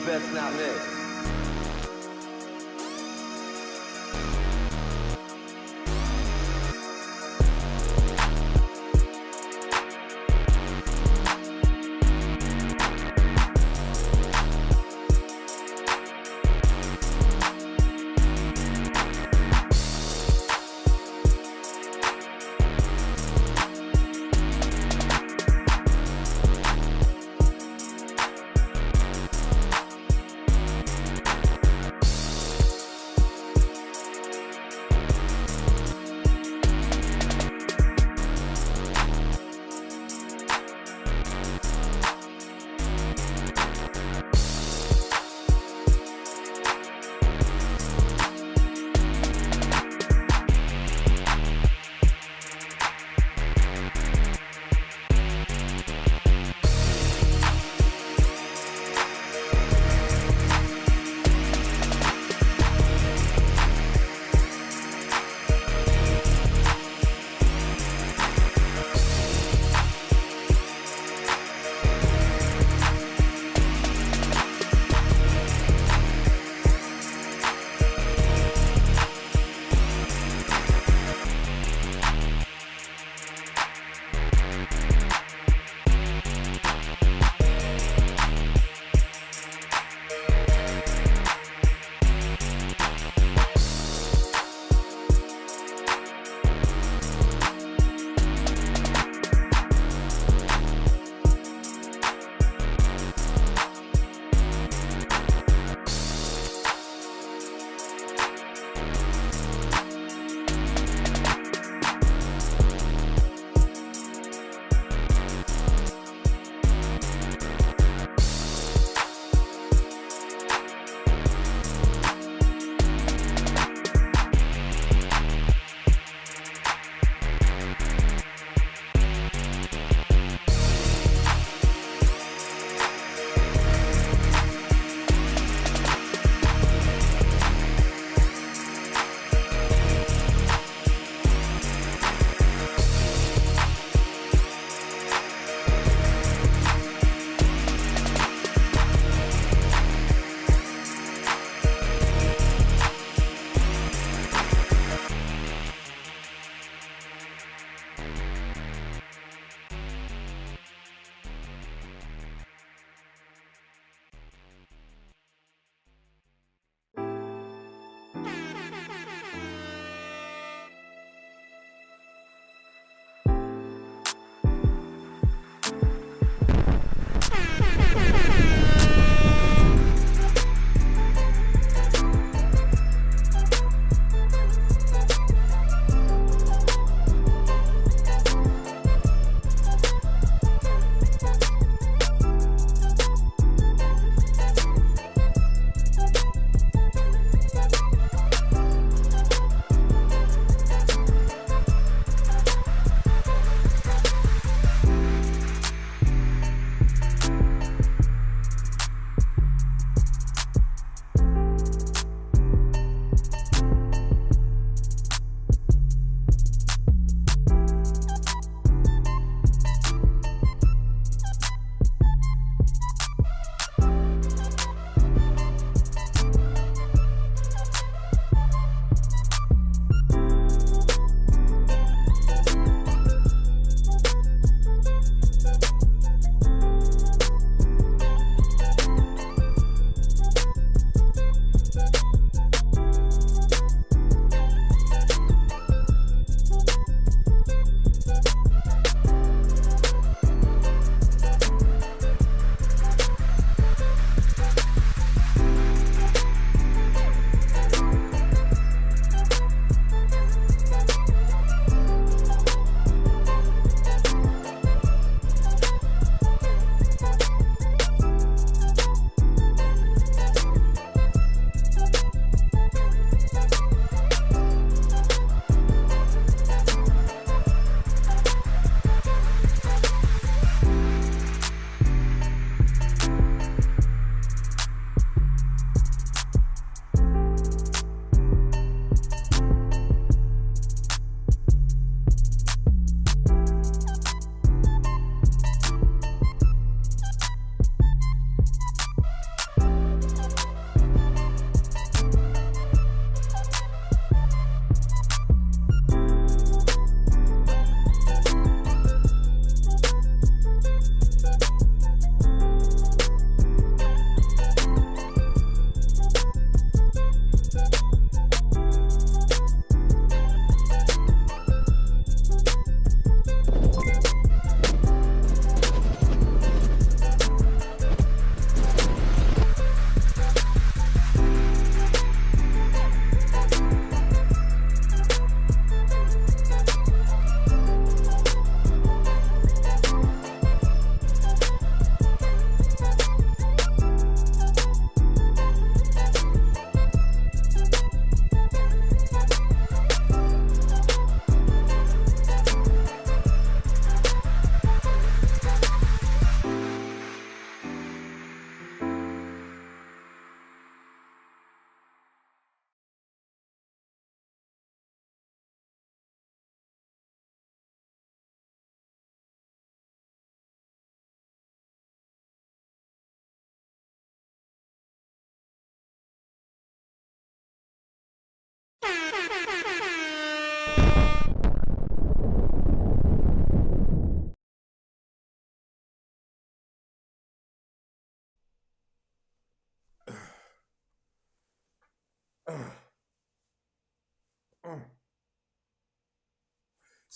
best not miss.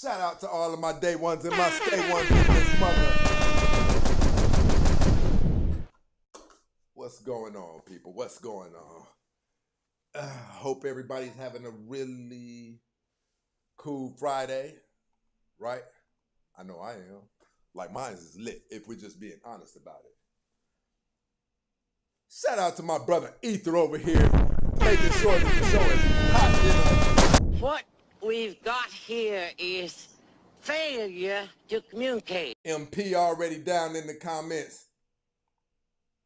Shout out to all of my day ones and my stay ones in this mother. What's going on, people? What's going on? Hope everybody's having a really cool Friday, right? I know I am. Like mine is lit, if we're just being honest about it. Shout out to my brother Ether over here, making sure that the show is hot dinner. What we've got here is failure to communicate. MP already down in the comments,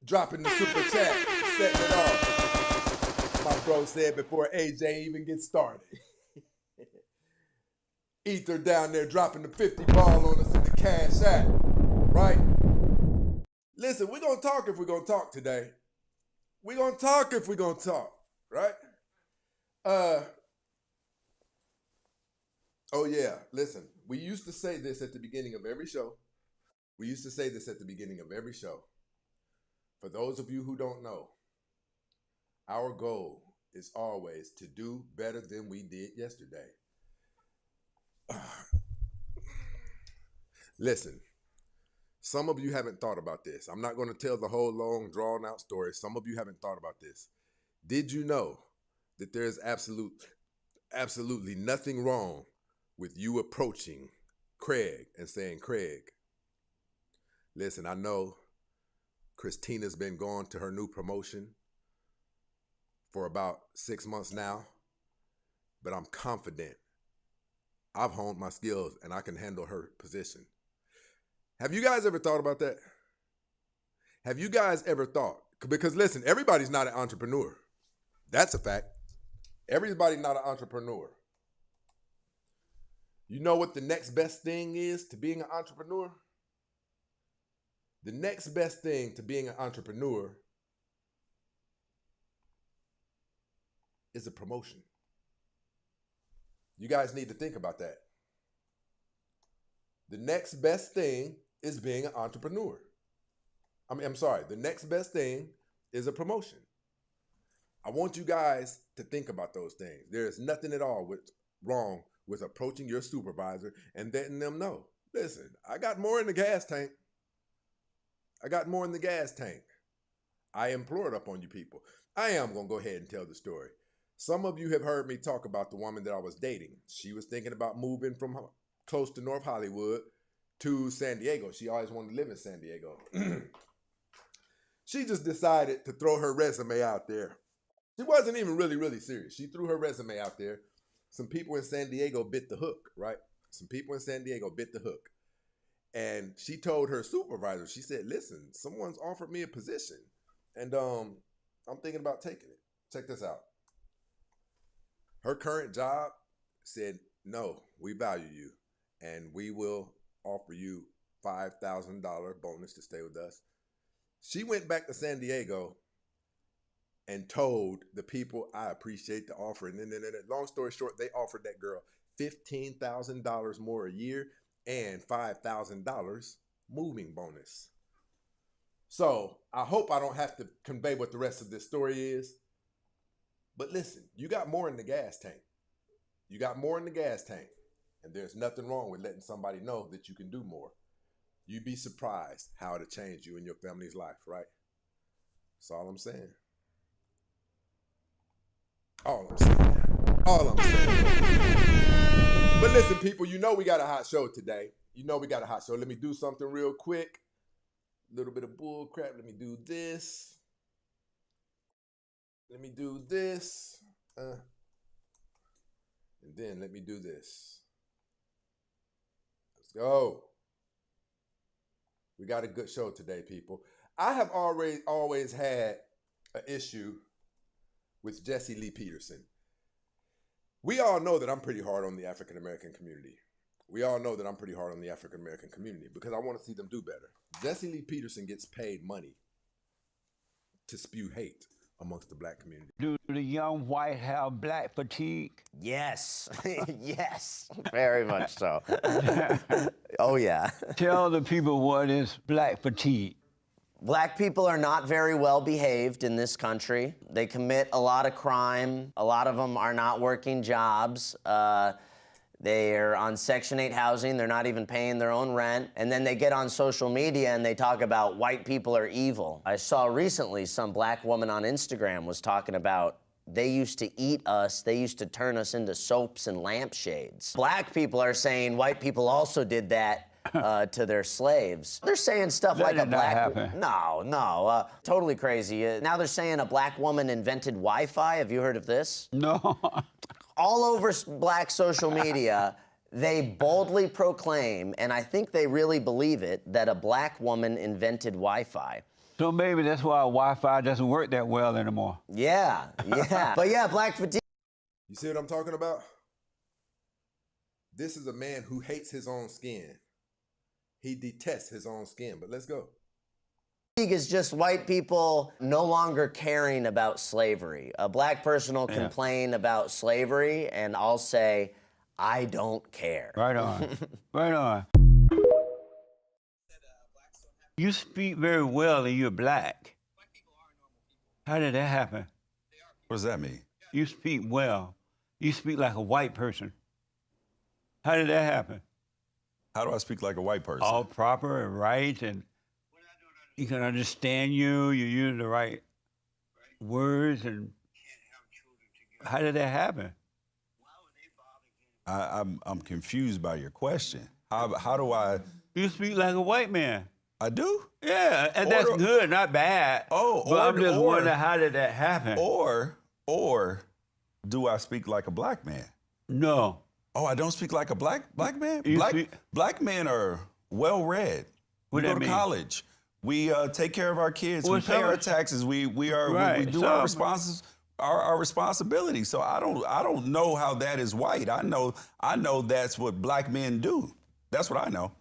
dropping the super chat, setting it off. My bro said before AJ even gets started. Ether down there dropping the 50 ball on us in the cash app, right? Listen, we're going to talk if we're going to talk today. We're going to talk if we're going to talk, right? Oh yeah, listen, we used to say this at the beginning of every show. For those of you who don't know, our goal is always to do better than we did yesterday. Listen, some of you haven't thought about this. I'm not going to tell the whole long, drawn-out story. Some of you haven't thought about this. Did you know that there is absolutely nothing wrong with you approaching Craig and saying, Craig, listen, I know Christina's been going to her new promotion for about 6 months now, but I'm confident I've honed my skills and I can handle her position. Have you guys ever thought about that? Have you guys ever thought? Because listen, everybody's not an entrepreneur. That's a fact. Everybody's not an entrepreneur. You know what the next best thing is to being an entrepreneur? The next best thing to being an entrepreneur is a promotion. You guys need to think about that. The next best thing is being an entrepreneur. The next best thing is a promotion. I want you guys to think about those things. There is nothing at all wrong with approaching your supervisor and letting them know, listen, I got more in the gas tank. I implore it upon you people. I am going to go ahead and tell the story. Some of you have heard me talk about the woman that I was dating. She was thinking about moving from close to North Hollywood to San Diego. She always wanted to live in San Diego. She just decided to throw her resume out there. She wasn't even really serious. She threw her resume out there. Some people in San Diego bit the hook, right? And she told her supervisor, she said, listen, someone's offered me a position and I'm thinking about taking it. Check this out. Her current job said, no, we value you and we will offer you $5,000 bonus to stay with us. She went back to San Diego and told the people, I appreciate the offer. And then long story short, they offered that girl $15,000 more a year and $5,000 moving bonus. So I hope I don't have to convey what the rest of this story is. But listen, you got more in the gas tank. And there's nothing wrong with letting somebody know that you can do more. You'd be surprised how it'll change you and your family's life, right? That's all I'm saying. All I'm saying. But listen, people, you know we got a hot show today. Let me do something real quick. A little bit of bull crap. Let me do this. And then let me do this. Let's go. We got a good show today, people. I have always had an issue with JESSIE Lee Peterson. We all know that I'm pretty hard on the African American community. Because I want to see them do better. JESSIE Lee Peterson gets paid money to spew hate. amongst the black community. Do the young white have black fatigue? Yes, yes, very much so. Oh, yeah. Tell the people what is black fatigue. Black people are not very well behaved in this country. They commit a lot of crime. A lot of them are not working jobs. They're on Section 8 housing. They're not even paying their own rent. And then they get on social media and they talk about white people are evil. I saw recently some black woman on Instagram was talking about they used to eat us. They used to turn us into soaps and lampshades. Black people are saying white people also did that to their slaves. They're saying stuff like a black... No, totally crazy. Now they're saying a black woman invented Wi-Fi. Have you heard of this? No. All over black social media, they boldly proclaim, and I think they really believe it, that a black woman invented Wi-Fi. So maybe that's why Wi-Fi doesn't work that well anymore. Yeah. But yeah, black fatigue. You see what I'm talking about? This is a man who hates his own skin. He detests his own skin, but let's go. Is just white people no longer caring about slavery. A black person will complain about slavery, and I'll say, I don't care. Right on. Right on. You speak very well and you're black. How did that happen? What does that mean? You speak well. You speak like a white person. How did that happen? How do I speak like a white person? All proper and right, and you can understand you use the right words, and how did that happen? I'm confused by your question. How do I? You speak like a white man. I do? Yeah, and that's good, not bad. But I'm just wondering, how did that happen? Or do I speak like a black man? No. Oh, I don't speak like a black man? Black men are well-read. We go to college. We take care of our kids. We pay our taxes. We do our responsibility. So I don't know how that is white. I know that's what black men do. That's what I know.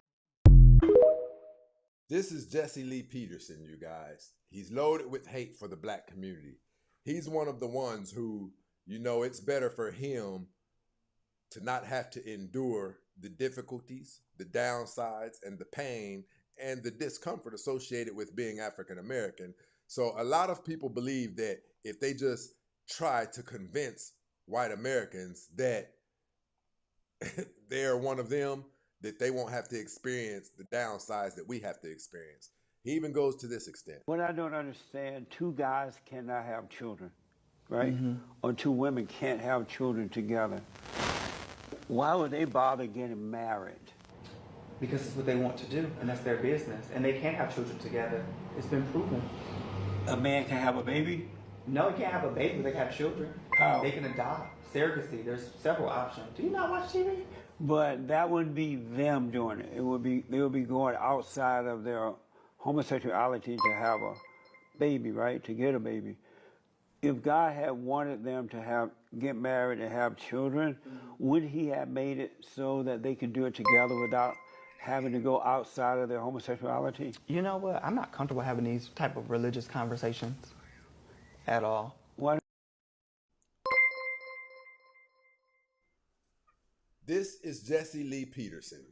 This is Jesse Lee Peterson, you guys. He's loaded with hate for the black community. He's one of the ones who, it's better for him to not have to endure the difficulties, the downsides, and the pain and the discomfort associated with being African American. So a lot of people believe that if they just try to convince white Americans that they're one of them, that they won't have to experience the downsides that we have to experience. He even goes to this extent. What I don't understand, two guys cannot have children, right? Or two women can't have children together. Why would they bother getting married? Because it's what they want to do, and that's their business. And they can't have children together. It's been proven. A man can have a baby? No, he can't have a baby, but they can have children. How? They can adopt. Surrogacy, there's several options. Do you not watch TV? But that wouldn't be them doing it. They would be going outside of their homosexuality to have a baby, right? To get a baby. If God had wanted them to get married and have children, would he have made it so that they could do it together without having to go outside of their homosexuality? You know what? I'm not comfortable having these type of religious conversations at all. Why? This is Jesse Lee Peterson.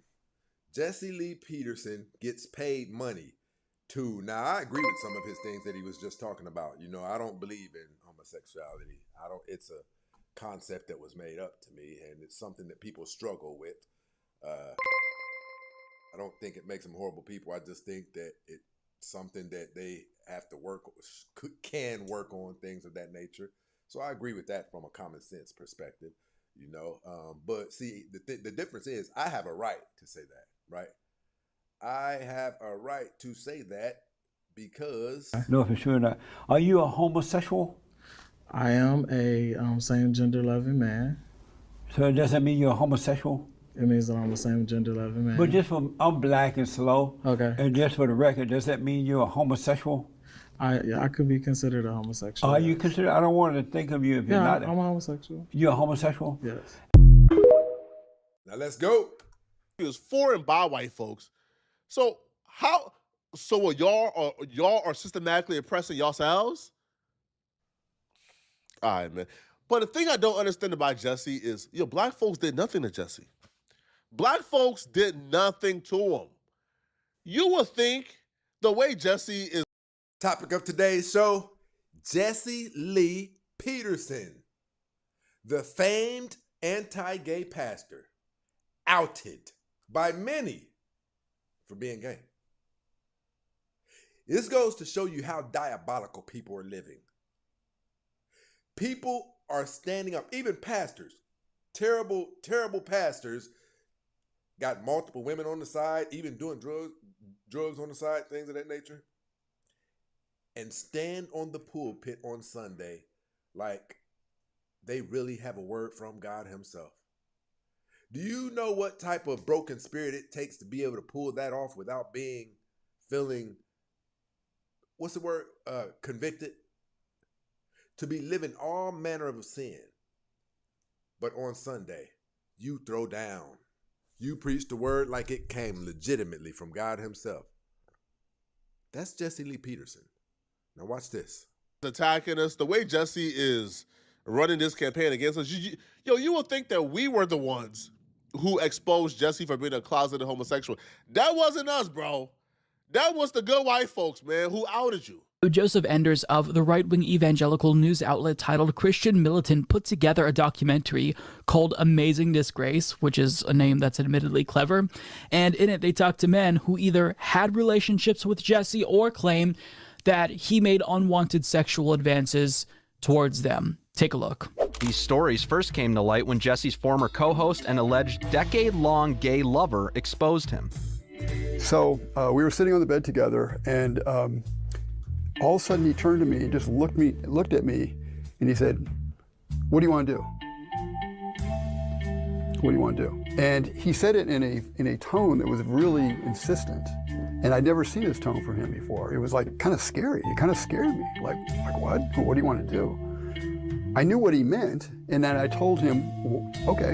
Jesse Lee Peterson gets paid money to, now I agree with some of his things that he was just talking about. I don't believe in homosexuality. It's a concept that was made up to me, and it's something that people struggle with. I don't think it makes them horrible people. I just think that it's something that they have to can work on, things of that nature. So I agree with that from a common sense perspective. But see, the difference is I have a right to say that, right? I have a right to say that because... No, for sure not. Are you a homosexual? I am a same gender loving man. So does that mean you're a homosexual? It means that I'm a same gender loving man. But I'm black and slow. Okay. And just for the record, does that mean you're a homosexual? I could be considered a homosexual. Are you considered? I don't want to think of you if you're not. I'm a homosexual. You're a homosexual? Yes. Now let's go. It was for and by white folks. So y'all are systematically oppressing yourselves? All right, man. But the thing I don't understand about Jesse is, black folks did nothing to Jesse. Black folks did nothing to him. You would think the way Jesse is. Topic of today's show, Jessie Lee Peterson, the famed anti-gay pastor, outed by many for being gay. This goes to show you how diabolical people are living. People are standing up, even pastors, terrible, terrible pastors, got multiple women on the side, even doing drugs on the side, things of that nature, and stand on the pulpit on Sunday like they really have a word from God himself. Do you know what type of broken spirit it takes to be able to pull that off without feeling, what's the word, convicted? To be living all manner of sin. But on Sunday, you throw down. You preach the word like it came legitimately from God himself. That's Jessie Lee Peterson. Now watch this. Attacking us, the way Jesse is running this campaign against us, you would think that we were the ones who exposed Jesse for being a closeted homosexual. That wasn't us, bro. That was the good white folks, man, who outed you. Joseph Enders of the right-wing evangelical news outlet titled Christian Militant put together a documentary called Amazing Disgrace, which is a name that's admittedly clever. And in it, they talk to men who either had relationships with Jesse or claim that he made unwanted sexual advances towards them. Take a look. These stories first came to light when Jesse's former co-host and alleged decade-long gay lover exposed him. So we were sitting on the bed together, and all of a sudden he turned to me and just looked at me, and he said, "What do you want to do? What do you want to do?" And he said it in a tone that was really insistent, and I'd never seen this tone from him before. It was like kind of scary. It kind of scared me. Like what? What do you want to do? I knew what he meant, and then I told him, okay.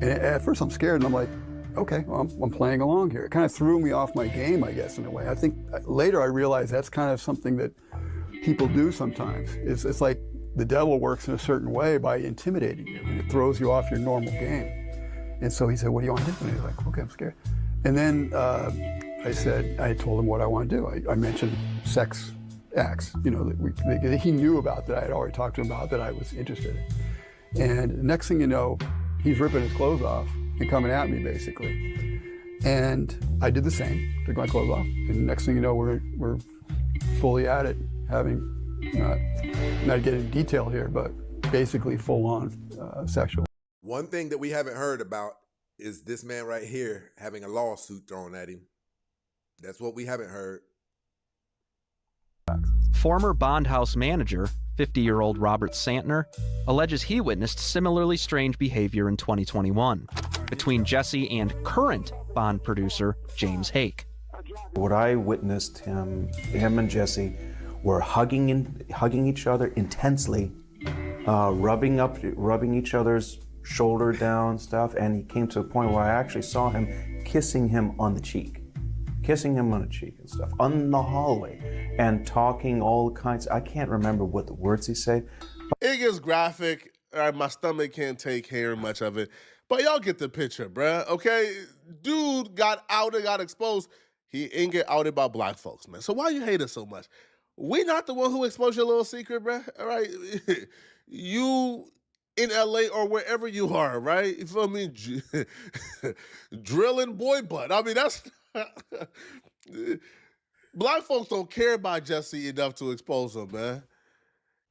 And at first I'm scared, and I'm like, okay, well, I'm playing along here. It kind of threw me off my game, I guess, in a way. I think later I realized that's kind of something that people do sometimes. It's like the devil works in a certain way by intimidating you, and it throws you off your normal game. And so he said, "What do you want to do?" And he was like, "Okay, I'm scared." And then I told him what I want to do. I mentioned sex acts, that he knew about, that I had already talked to him about, that I was interested in. And next thing you know, he's ripping his clothes off and coming at me, basically. And I did the same, took my clothes off. And next thing you know, we're fully at it, having, not getting into detail here, but basically full-on sexual. One thing that we haven't heard about is this man right here having a lawsuit thrown at him. That's what we haven't heard. Former Bond House manager, 50-year-old Robert Santner, alleges he witnessed similarly strange behavior in 2021 between Jesse and current Bond producer James Hake. What I witnessed, him and Jesse were hugging each other intensely, rubbing each other's shoulder down stuff, and he came to a point where I actually saw him kissing him on the cheek and stuff, on the hallway, and talking all kinds. I can't remember what the words he said. It gets graphic. All right, my stomach can't take hearing much of it, but y'all get the picture, bruh, okay? Dude got outed, got exposed. He ain't get outed by black folks, man. So why you hate us so much? We not the one who exposed your little secret, bruh, all right? You in LA or wherever you are, right? You feel me? Drilling boy butt. I mean, that's... Black folks don't care about Jesse enough to expose him, man.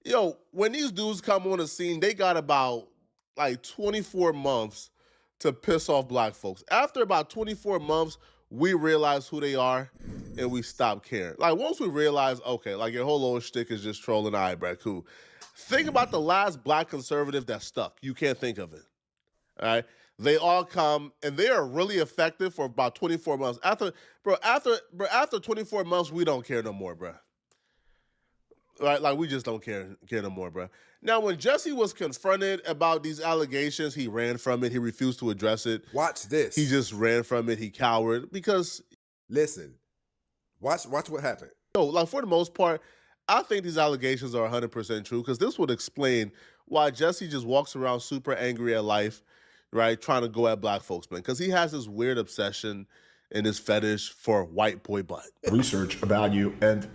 Yo, when these dudes come on the scene, they got about like 24 months to piss off black folks. After about 24 months, we realize who they are and we stop caring. Like once we realize, okay, like your whole little shtick is just trolling, all right, bro, cool. Think about the last black conservative that stuck. You can't think of it, all right? They all come, and they are really effective for about 24 months. After 24 months, we don't care no more, bro. Right? Like, we just don't care no more, bro. Now, when Jesse was confronted about these allegations, he ran from it. He refused to address it. Watch this. He just ran from it. He cowered because... Listen. Watch what happened. Like, for the most part, I think these allegations are 100% true because this would explain why Jesse just walks around super angry at life, right? Trying to go at black folks, man. Because he has this weird obsession and this fetish for white boy butt. Research about you, and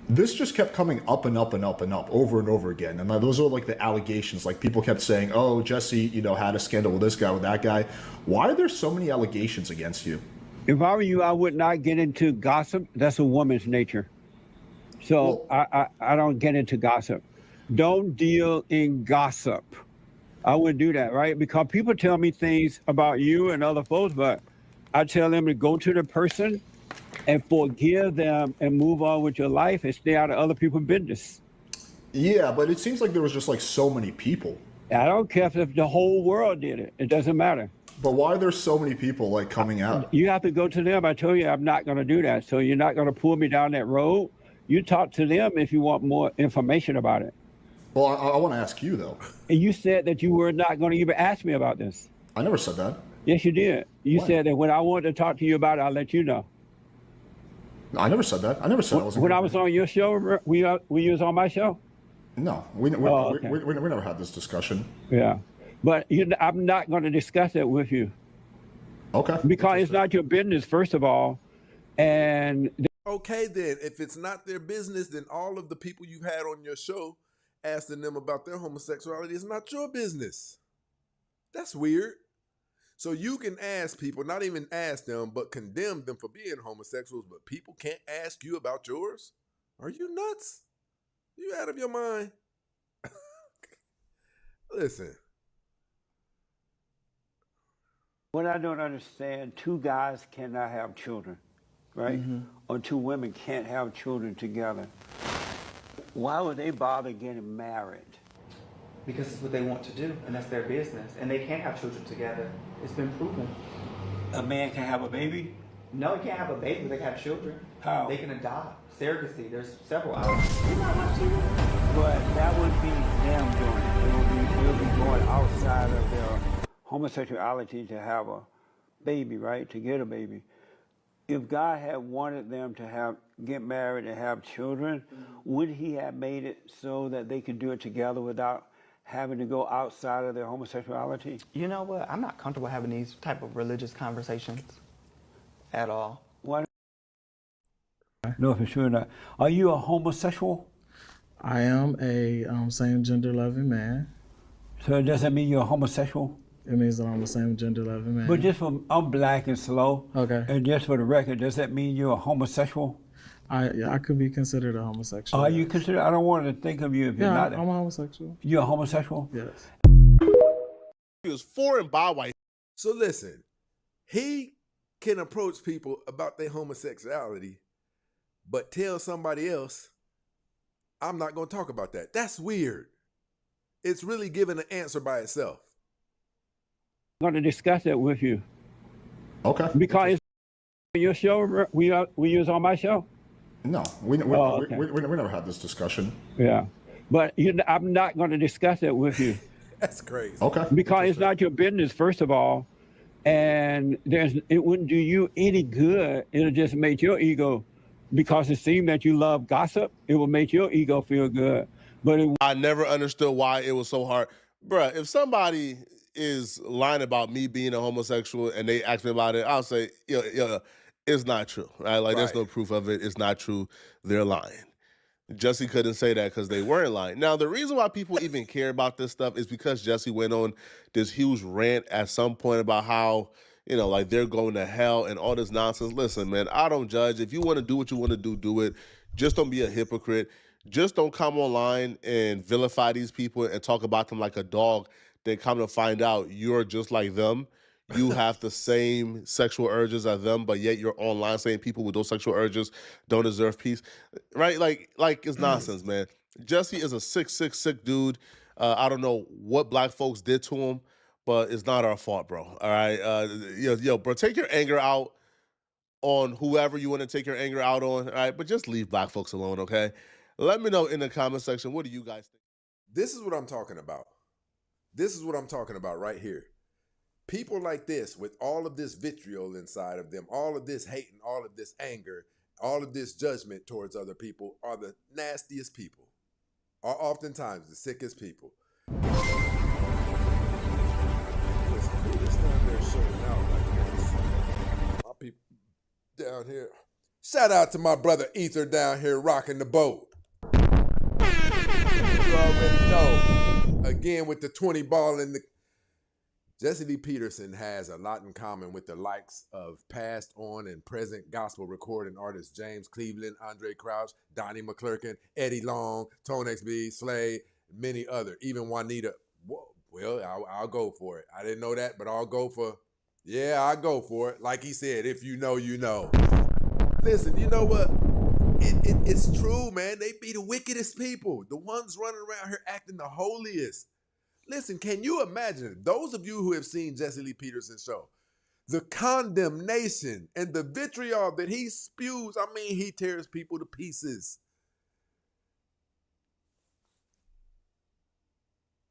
this just kept coming up and up and up and up over and over again. And those are like the allegations. Like people kept saying, oh, Jesse, you know, had a scandal with this guy, with that guy. Why are there so many allegations against you? If I were you, I would not get into gossip. That's a woman's nature. So I don't get into gossip. Don't deal in gossip. I wouldn't do that, right? Because people tell me things about you and other folks, but I tell them to go to the person and forgive them and move on with your life and stay out of other people's business. Yeah, but it seems like there was just like so many people. I don't care if the whole world did it. It doesn't matter. But why are there so many people like coming out? You have to go to them. I told you I'm not going to do that. So you're not going to pull me down that road. You talk to them if you want more information about it. Well, I want to ask you though. And you said that you were not going to even ask me about this. I never said that. Yes, you did. You said that when I wanted to talk to you about it, I'll let you know. I never said that. I never said I was. When I was on your show, we was on my show? No, we never had this discussion. Yeah. But I'm not going to discuss it with you. Okay. Because it's not your business, first of all. And okay, then, if it's not their business, then all of the people you've had on your show asking them about their homosexuality is not your business. That's weird. So you can ask people, not even ask them, but condemn them for being homosexuals, but people can't ask you about yours? Are you nuts? You out of your mind? Listen. What I don't understand, two guys cannot have children, right? Or two women can't have children together. Why would they bother getting married? Because it's what they want to do, and that's their business. And they can't have children together. It's been proven. A man can have a baby? No, he can't have a baby, but they can have children. How? They can adopt. Surrogacy, there's several out. But that would be them doing it. It would be going outside of their homosexuality to have a baby, right? To get a baby. If God had wanted them to get married and have children, would he have made it so that they could do it together without having to go outside of their homosexuality? You know what? I'm not comfortable having these type of religious conversations at all. Why? No, for sure not. Are you a homosexual? I am a same gender loving man. So does that mean you're a homosexual? It means that I'm the same gender loving man. But just I'm black and slow. Okay. And just for the record, does that mean you're a homosexual? I could be considered a homosexual. Are you considered? I don't want to think of you if you're not. I'm a homosexual. You're a homosexual? Yes. He was for and by white. So listen, he can approach people about their homosexuality, but tell somebody else, I'm not going to talk about that. That's weird. It's really giving an answer by itself. I'm going to discuss that with you. Okay. Because it's your show, we was on my show? No, we never had this discussion. Yeah. But I'm not going to discuss it with you. That's crazy. Okay. Because it's not your business, first of all. And it wouldn't do you any good. It'll just make your ego, because it seemed that you love gossip, it will make your ego feel good. But I never understood why it was so hard. Bruh, if somebody is lying about me being a homosexual and they ask me about it, I'll say, yo, it's not true, right? Like, there's no proof of it. It's not true. They're lying. Jesse couldn't say that because they weren't lying. Now, the reason why people even care about this stuff is because Jesse went on this huge rant at some point about how, like they're going to hell and all this nonsense. Listen, man, I don't judge. If you want to do what you want to do, do it. Just don't be a hypocrite. Just don't come online and vilify these people and talk about them like a dog. Then come to find out you're just like them. You have the same sexual urges as them, but yet you're online saying people with those sexual urges don't deserve peace, right? Like it's nonsense, man. Jesse is a sick dude. I don't know what black folks did to him, but it's not our fault, bro. All right, bro, take your anger out on whoever you want to take your anger out on, all right? But just leave black folks alone, okay? Let me know in the comment section, what do you guys think? This is what I'm talking about. This is what I'm talking about right here. People like this, with all of this vitriol inside of them, all of this hate and all of this anger, all of this judgment towards other people, are the nastiest people, are oftentimes the sickest people. down here. Shout out to my brother Ether down here rocking the boat. You already know. Again with the 20 ball in the... Jessie Lee Peterson has a lot in common with the likes of past, on, and present gospel recording artists James Cleveland, Andre Crouch, Donnie McClurkin, Eddie Long, Tone XB, Slade, many others. Even Juanita. Well, I'll go for it. I didn't know that, but I'll go for... Yeah, I'll go for it. Like he said, if you know, you know. Listen, you know what? It's true, man. They be the wickedest people. The ones running around here acting the holiest. Listen, can you imagine, those of you who have seen Jessie Lee Peterson's show, the condemnation and the vitriol that he spews, I mean, he tears people to pieces.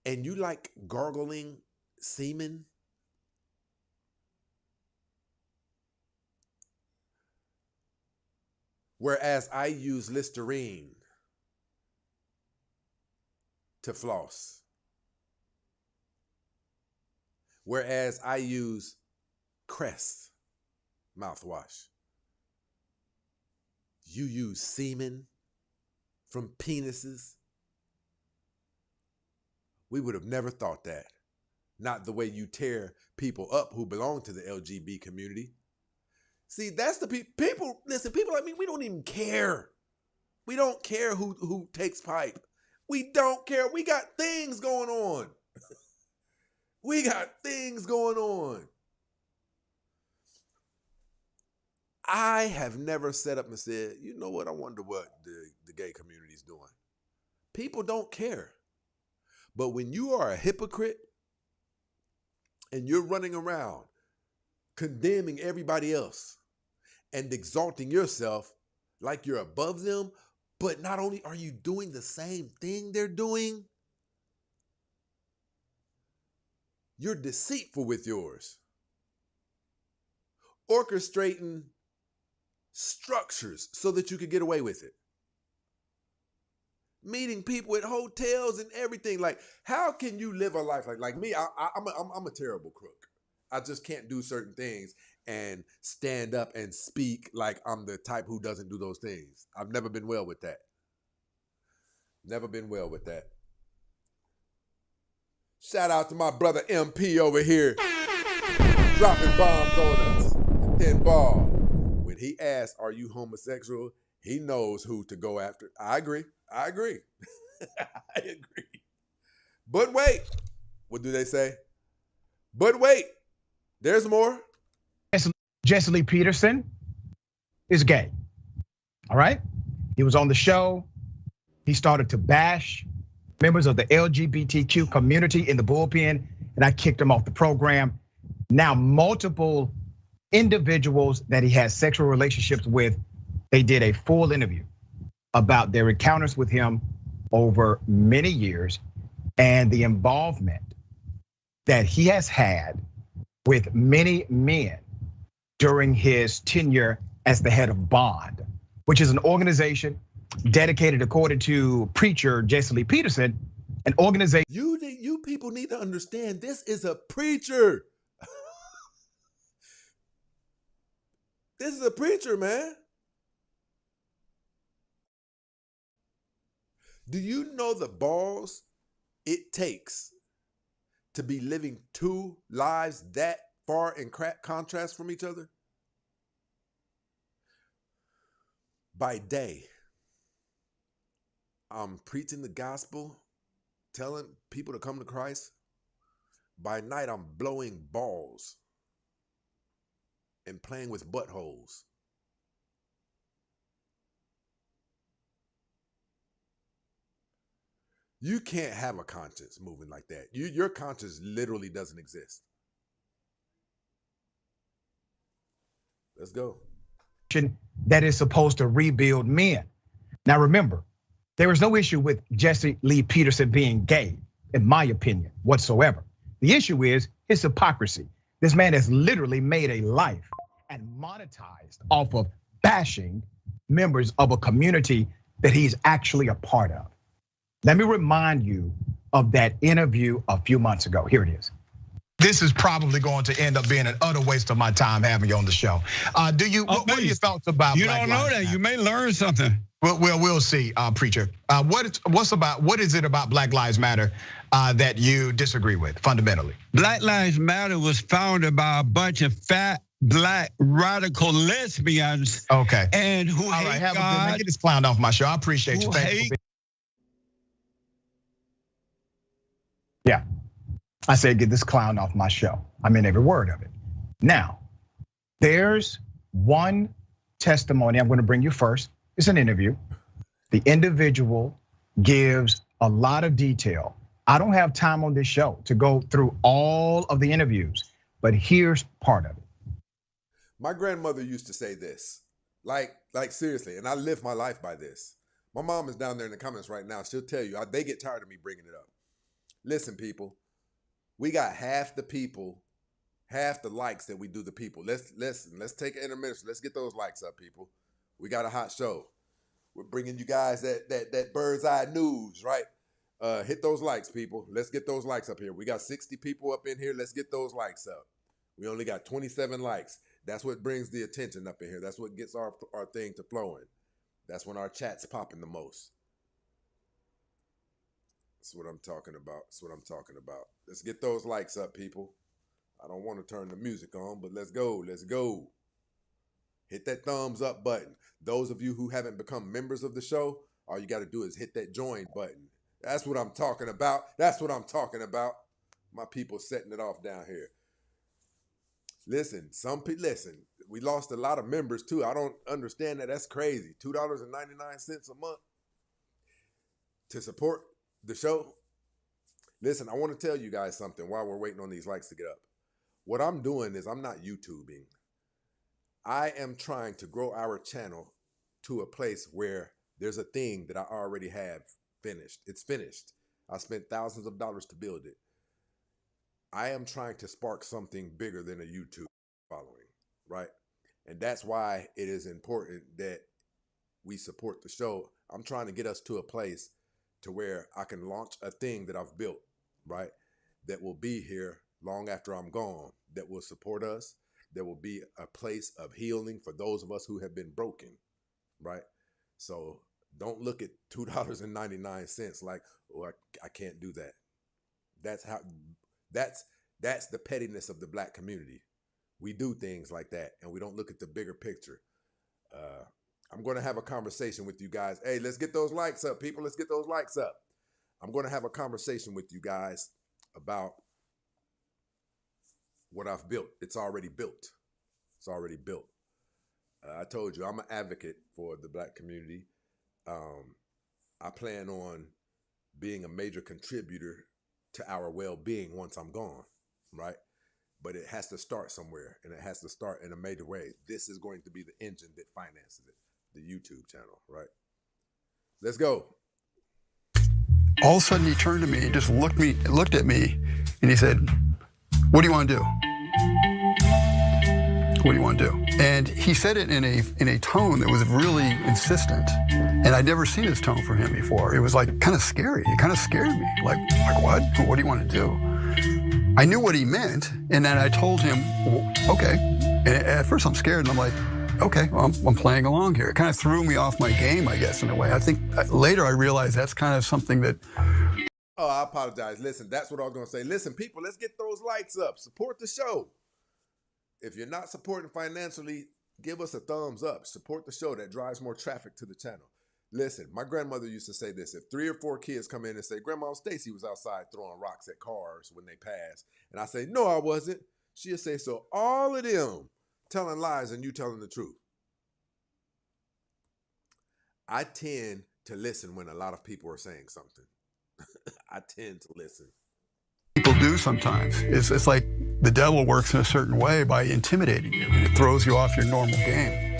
And you like gargling semen? Whereas I use Listerine to floss. Whereas I use Crest mouthwash. You use semen from penises. We would have never thought that. Not the way you tear people up who belong to the LGBT community. See, that's the people, listen, people like me, we don't even care. We don't care who takes pipe. We don't care. We got things going on. We got things going on. I have never set up and said, you know what, I wonder what the gay community is doing. People don't care. But when you are a hypocrite and you're running around condemning everybody else and exalting yourself like you're above them, but not only are you doing the same thing they're doing, you're deceitful with yours. Orchestrating structures so that you could get away with it. Meeting people at hotels and everything. Like, how can you live a life like me? I'm a terrible crook. I just can't do certain things and stand up and speak like I'm the type who doesn't do those things. I've never been well with that. Never been well with that. Shout out to my brother MP over here, dropping bombs on us. The 10 ball. When he asks, are you homosexual? He knows who to go after. I agree. I agree. But wait. What do they say? But wait. There's more. Jessie Lee Peterson is gay. All right? He was on the show. He started to bash members of the LGBTQ community in the bullpen, and I kicked him off the program. Now, multiple individuals that he has sexual relationships with, they did a full interview about their encounters with him over many years and the involvement that he has had with many men during his tenure as the head of Bond, which is an organization dedicated, according to preacher Jessie Lee Peterson, an organization. You people need to understand, this is a preacher. This is a preacher, man. Do you know the balls it takes to be living two lives that far in contrast from each other? By day, I'm preaching the gospel, telling people to come to Christ. By night, I'm blowing balls and playing with buttholes. You can't have a conscience moving like that. Your conscience literally doesn't exist. Let's go. That is supposed to rebuild men. Now remember, there is no issue with Jessie Lee Peterson being gay, in my opinion, whatsoever. The issue is his hypocrisy. This man has literally made a life and monetized off of bashing members of a community that he's actually a part of. Let me remind you of that interview a few months ago. Here it is. This is probably going to end up being an utter waste of my time having you on the show. What are your thoughts about You Black don't know Lives that. Matter? You may learn something. Well, we'll see, preacher. What is it about Black Lives Matter that you disagree with fundamentally? Black Lives Matter was founded by a bunch of fat, black, radical lesbians. Okay. And who All right, hate have a good God. night. Get this clown off my show. I appreciate you. Who Thank you. hate- Yeah. I said, get this clown off my show. I mean every word of it. Now, there's one testimony I'm going to bring you first. It's an interview. The individual gives a lot of detail. I don't have time on this show to go through all of the interviews, but here's part of it. My grandmother used to say this, like seriously, and I live my life by this. My mom is down there in the comments right now. She'll tell you, they get tired of me bringing it up. Listen, people, we got half the people, half the likes that we do the people. Let's take an intermission. Let's get those likes up, people. We got a hot show. We're bringing you guys that bird's eye news, right? Hit those likes, people. Let's get those likes up here. We got 60 people up in here. Let's get those likes up. We only got 27 likes. That's what brings the attention up in here. That's what gets our thing to flowing. That's when our chat's popping the most. That's what I'm talking about. That's what I'm talking about. Let's get those likes up, people. I don't want to turn the music on, but let's go. Let's go. Hit that thumbs up button. Those of you who haven't become members of the show, all you got to do is hit that join button. That's what I'm talking about. That's what I'm talking about. My people setting it off down here. Listen, listen, we lost a lot of members too. I don't understand that. That's crazy. $2.99 a month to support the show. Listen, I want to tell you guys something while we're waiting on these likes to get up. What I'm doing is I'm not YouTubing. I am trying to grow our channel to a place where there's a thing that I already have finished. It's finished. I spent thousands of dollars to build it. I am trying to spark something bigger than a YouTube following, right? And that's why it is important that we support the show. I'm trying to get us to a place to where I can launch a thing that I've built, right? That will be here long after I'm gone, that will support us. There will be a place of healing for those of us who have been broken, right? So don't look at $2.99 like, oh, I can't do that. That's the pettiness of the black community. We do things like that, and we don't look at the bigger picture. I'm going to have a conversation with you guys. Hey, let's get those likes up, people. Let's get those likes up. I'm going to have a conversation with you guys about what I've built. It's already built. It's already built. I told you, I'm an advocate for the black community. I plan on being a major contributor to our well-being once I'm gone, right? But it has to start somewhere, and it has to start in a major way. This is going to be the engine that finances it, the YouTube channel, right? Let's go. All of a sudden, he turned to me and just looked at me, and he said, "What do you want to do? What do you want to do?" And he said it in a tone that was really insistent, and I'd never seen this tone from him before. It was like kind of scary. It kind of scared me. Like what? What do you want to do? I knew what he meant, and then I told him, well, okay. And at first, I'm scared, and I'm like, okay, well, I'm playing along here. It kind of threw me off my game, I guess, in a way. I think later I realized that's kind of something that. Oh, I apologize. Listen, that's what I was going to say. Listen, people, let's get those likes up. Support the show. If you're not supporting financially, give us a thumbs up. Support the show. That drives more traffic to the channel. Listen, my grandmother used to say this. If 3 or 4 kids come in and say, Grandma Stacy was outside throwing rocks at cars when they passed, and I say, no, I wasn't, she'll say, so all of them telling lies and you telling the truth. I tend to listen when a lot of people are saying something. I tend to listen. People do sometimes. It's like the devil works in a certain way by intimidating you, and it throws you off your normal game.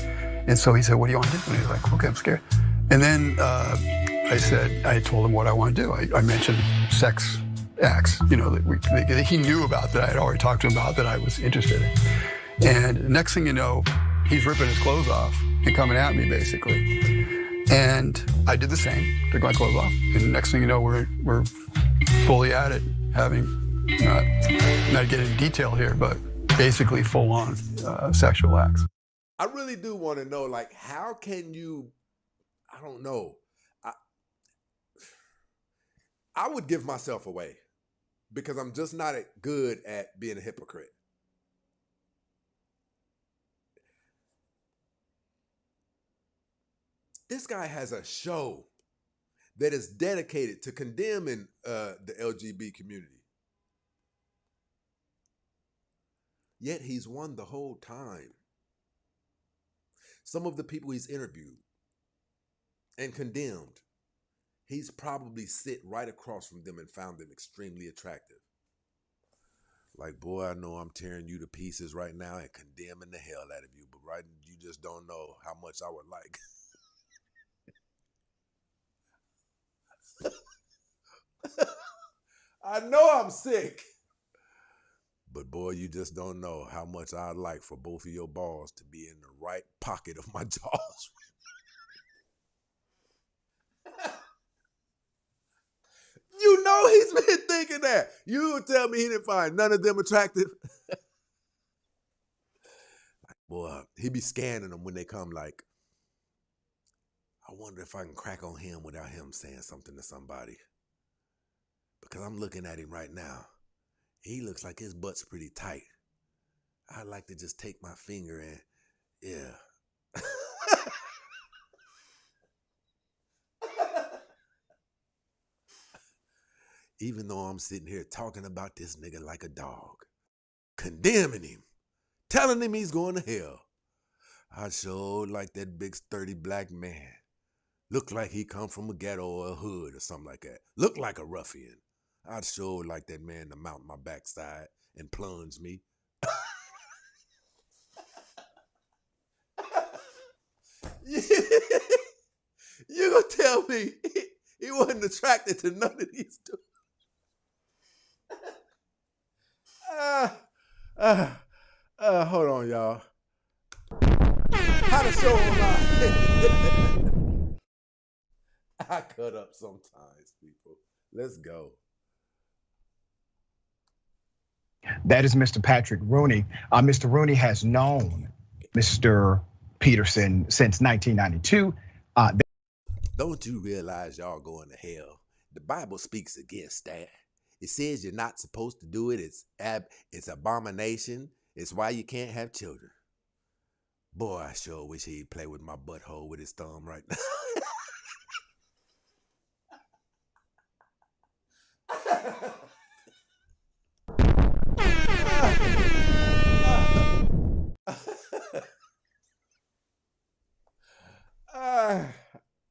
And so he said, what do you want to do? And he's like, okay, I'm scared. And then I told him what I want to do. I mentioned sex acts, that he knew about, that I had already talked to him about, that I was interested in. And next thing you know, he's ripping his clothes off and coming at me, basically. And I did the same, took my clothes off. And next thing you know, we're fully at it, having Not getting into detail here, but basically full-on sexual acts. I really do want to know, like, how can you, I don't know. I would give myself away because I'm just not good at being a hypocrite. This guy has a show that is dedicated to condemning the LGBT community. Yet he's won the whole time. Some of the people he's interviewed and condemned, he's probably sit right across from them and found them extremely attractive. Like, boy, I know I'm tearing you to pieces right now and condemning the hell out of you, but right, you just don't know how much I would like. I know I'm sick. But boy, you just don't know how much I'd like for both of your balls to be in the right pocket of my jaws. You know he's been thinking that. You tell me he didn't find none of them attractive. Boy, he be scanning them when they come like, I wonder if I can crack on him without him saying something to somebody. Because I'm looking at him right now. He looks like his butt's pretty tight. I'd like to just take my finger and, yeah. Even though I'm sitting here talking about this nigga like a dog, condemning him, telling him he's going to hell, I sure like that big sturdy black man. Look like he come from a ghetto or a hood or something like that. Look like a ruffian. I'd sure like that man to mount my backside and plunge me. You gonna tell me he wasn't attracted to none of these two? Hold on, y'all. How to show online. I cut up sometimes, people. Let's go. That is Mr. Patrick Rooney. Mr. Rooney has known Mr. Peterson since 1992. Don't you realize y'all going to hell? The Bible speaks against that. It says you're not supposed to do it. It's abomination. It's why you can't have children. Boy, I sure wish he'd play with my butthole with his thumb right now.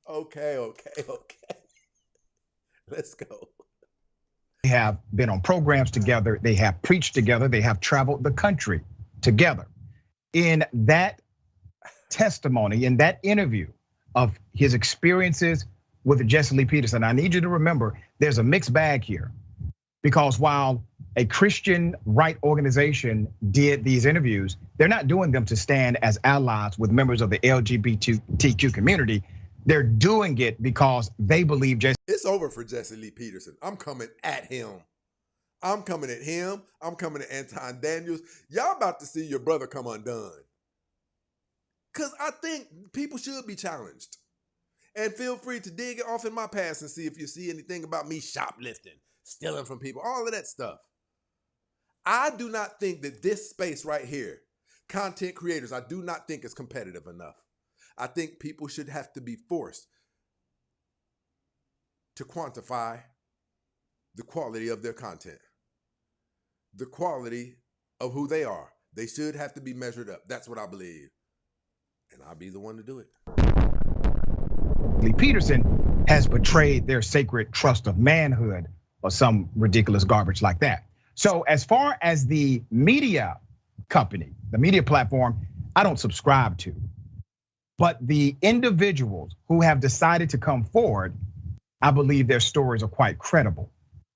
Okay. Let's go. They have been on programs together. They have preached together. They have traveled the country together. In that testimony, in that interview of his experiences with Jessie Lee Peterson, I need you to remember there's a mixed bag here. Because while a Christian right organization did these interviews, they're not doing them to stand as allies with members of the LGBTQ community. They're doing it because they believe it's over for Jessie Lee Peterson. I'm coming at him. I'm coming at him. I'm coming at Anton Daniels. Y'all about to see your brother come undone. Because I think people should be challenged. And feel free to dig off in my past and see if you see anything about me shoplifting, stealing from people, all of that stuff. I do not think that this space right here, content creators, I do not think is competitive enough. I think people should have to be forced to quantify the quality of their content, the quality of who they are. They should have to be measured up. That's what I believe. And I'll be the one to do it. Lee Peterson has betrayed their sacred trust of manhood or some ridiculous garbage like that. So as far as the media company, the media platform, I don't subscribe to. But the individuals who have decided to come forward, I believe their stories are quite credible.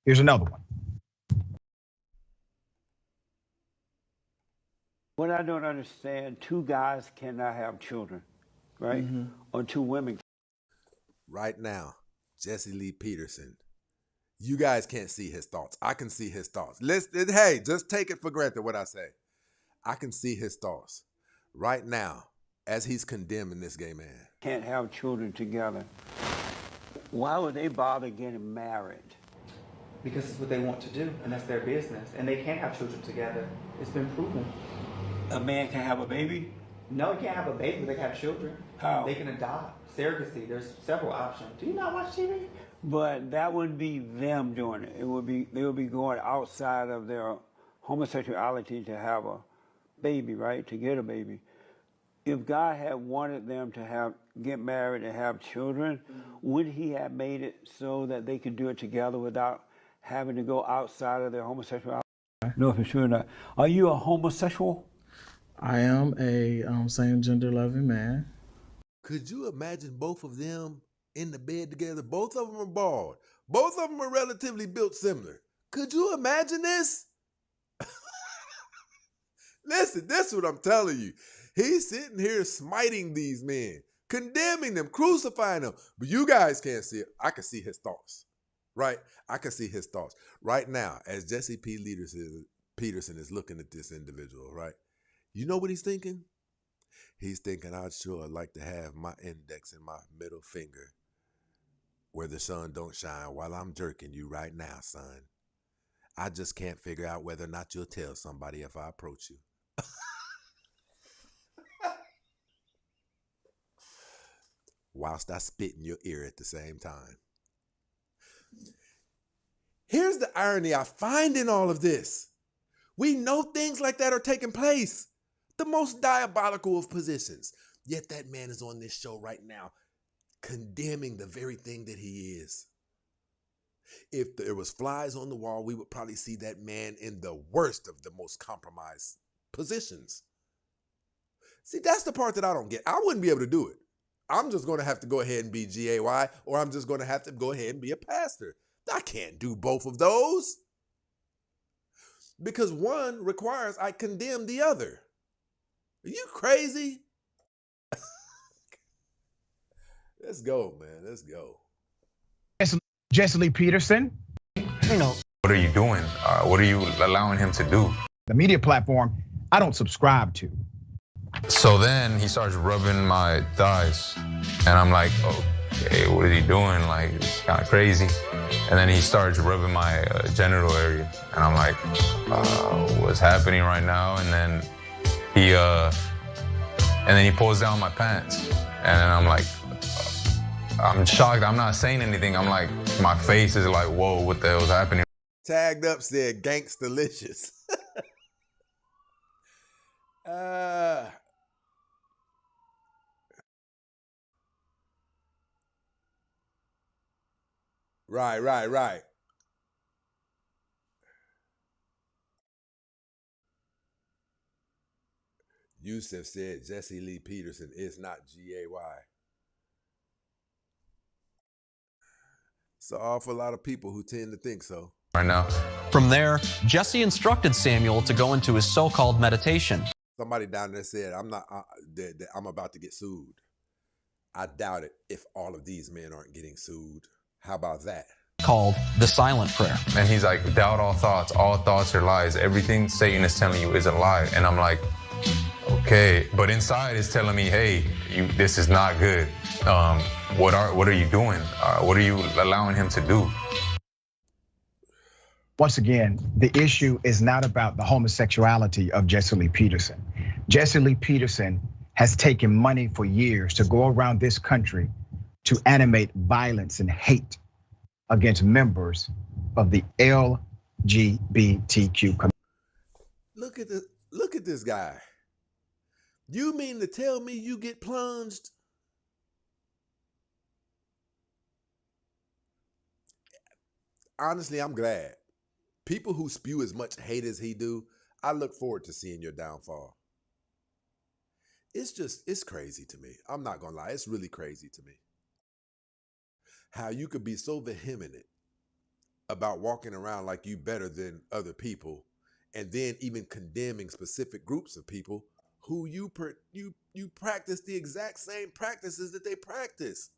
Here's another one. What I don't understand, two guys cannot have children, right? Or two women. Right now, Jessie Lee Peterson You guys can't see his thoughts. I can see his thoughts. Hey, just take it for granted what I say. I can see his thoughts right now as he's condemning this gay man. Can't have children together. Why would they bother getting married? Because it's what they want to do, and that's their business. And they can have children together. It's been proven. A man can have a baby? No, he can't have a baby, but they can have children. How? They can adopt. Surrogacy. There's several options. Do you not watch TV? But that wouldn't be them doing it. They would be going outside of their homosexuality to have a baby, right? To get a baby. If God had wanted them to get married and have children, would he have made it so that they could do it together without having to go outside of their homosexuality? No, for sure not. Are you a homosexual? I am a same gender loving man. Could you imagine both of them in the bed together? Both of them are bald. Both of them are relatively built similar. Could you imagine this? Listen, this is what I'm telling you. He's sitting here smiting these men, condemning them, crucifying them. But you guys can't see it. I can see his thoughts, right? I can see his thoughts. Right now, as Jesse Peterson is looking at this individual, right? You know what he's thinking? He's thinking, I'd sure like to have my index and my middle finger where the sun don't shine while I'm jerking you right now, son. I just can't figure out whether or not you'll tell somebody if I approach you. Whilst I spit in your ear at the same time. Here's the irony I find in all of this. We know things like that are taking place. The most diabolical of positions. Yet that man is on this show right now condemning the very thing that he is. If there was flies on the wall, we would probably see that man in the worst of the most compromised positions. See, that's the part that I don't get. I wouldn't be able to do it. I'm just going to have to go ahead and be GAY, or I'm just going to have to go ahead and be a pastor. I can't do both of those. Because one requires I condemn the other. Are you crazy? Let's go, man. Let's go. Jessie Lee Peterson. What are you doing? What are you allowing him to do? The media platform I don't subscribe to. So then he starts rubbing my thighs, and I'm like, okay, what is he doing? Like, it's kind of crazy. And then he starts rubbing my genital area, and I'm like, what's happening right now? And then he pulls down my pants, and then I'm like, I'm shocked. I'm not saying anything. I'm like, my face is like, whoa, what the hell is happening? Tagged up said gangstalicious. Right. Yusuf said Jesse Lee Peterson is not GAY. It's an awful lot of people who tend to think so. Right now. From there, Jesse instructed Samuel to go into his so-called meditation. Somebody down there said, I'm about to get sued. I doubt it if all of these men aren't getting sued. How about that? Called the silent prayer. And he's like, doubt all thoughts are lies. Everything Satan is telling you is a lie. And I'm like, okay. But inside it's telling me, hey, this is not good. What are you doing? What are you allowing him to do? Once again, the issue is not about the homosexuality of Jesse Lee Peterson. Jesse Lee Peterson has taken money for years to go around this country to animate violence and hate against members of the LGBTQ community. Look at this guy. You mean to tell me you get plunged? Honestly, I'm glad. People who spew as much hate as he do, I look forward to seeing your downfall. It's crazy to me. I'm not gonna lie, it's really crazy to me. How you could be so vehement about walking around like you better than other people, and then even condemning specific groups of people who you practice the exact same practices that they practice,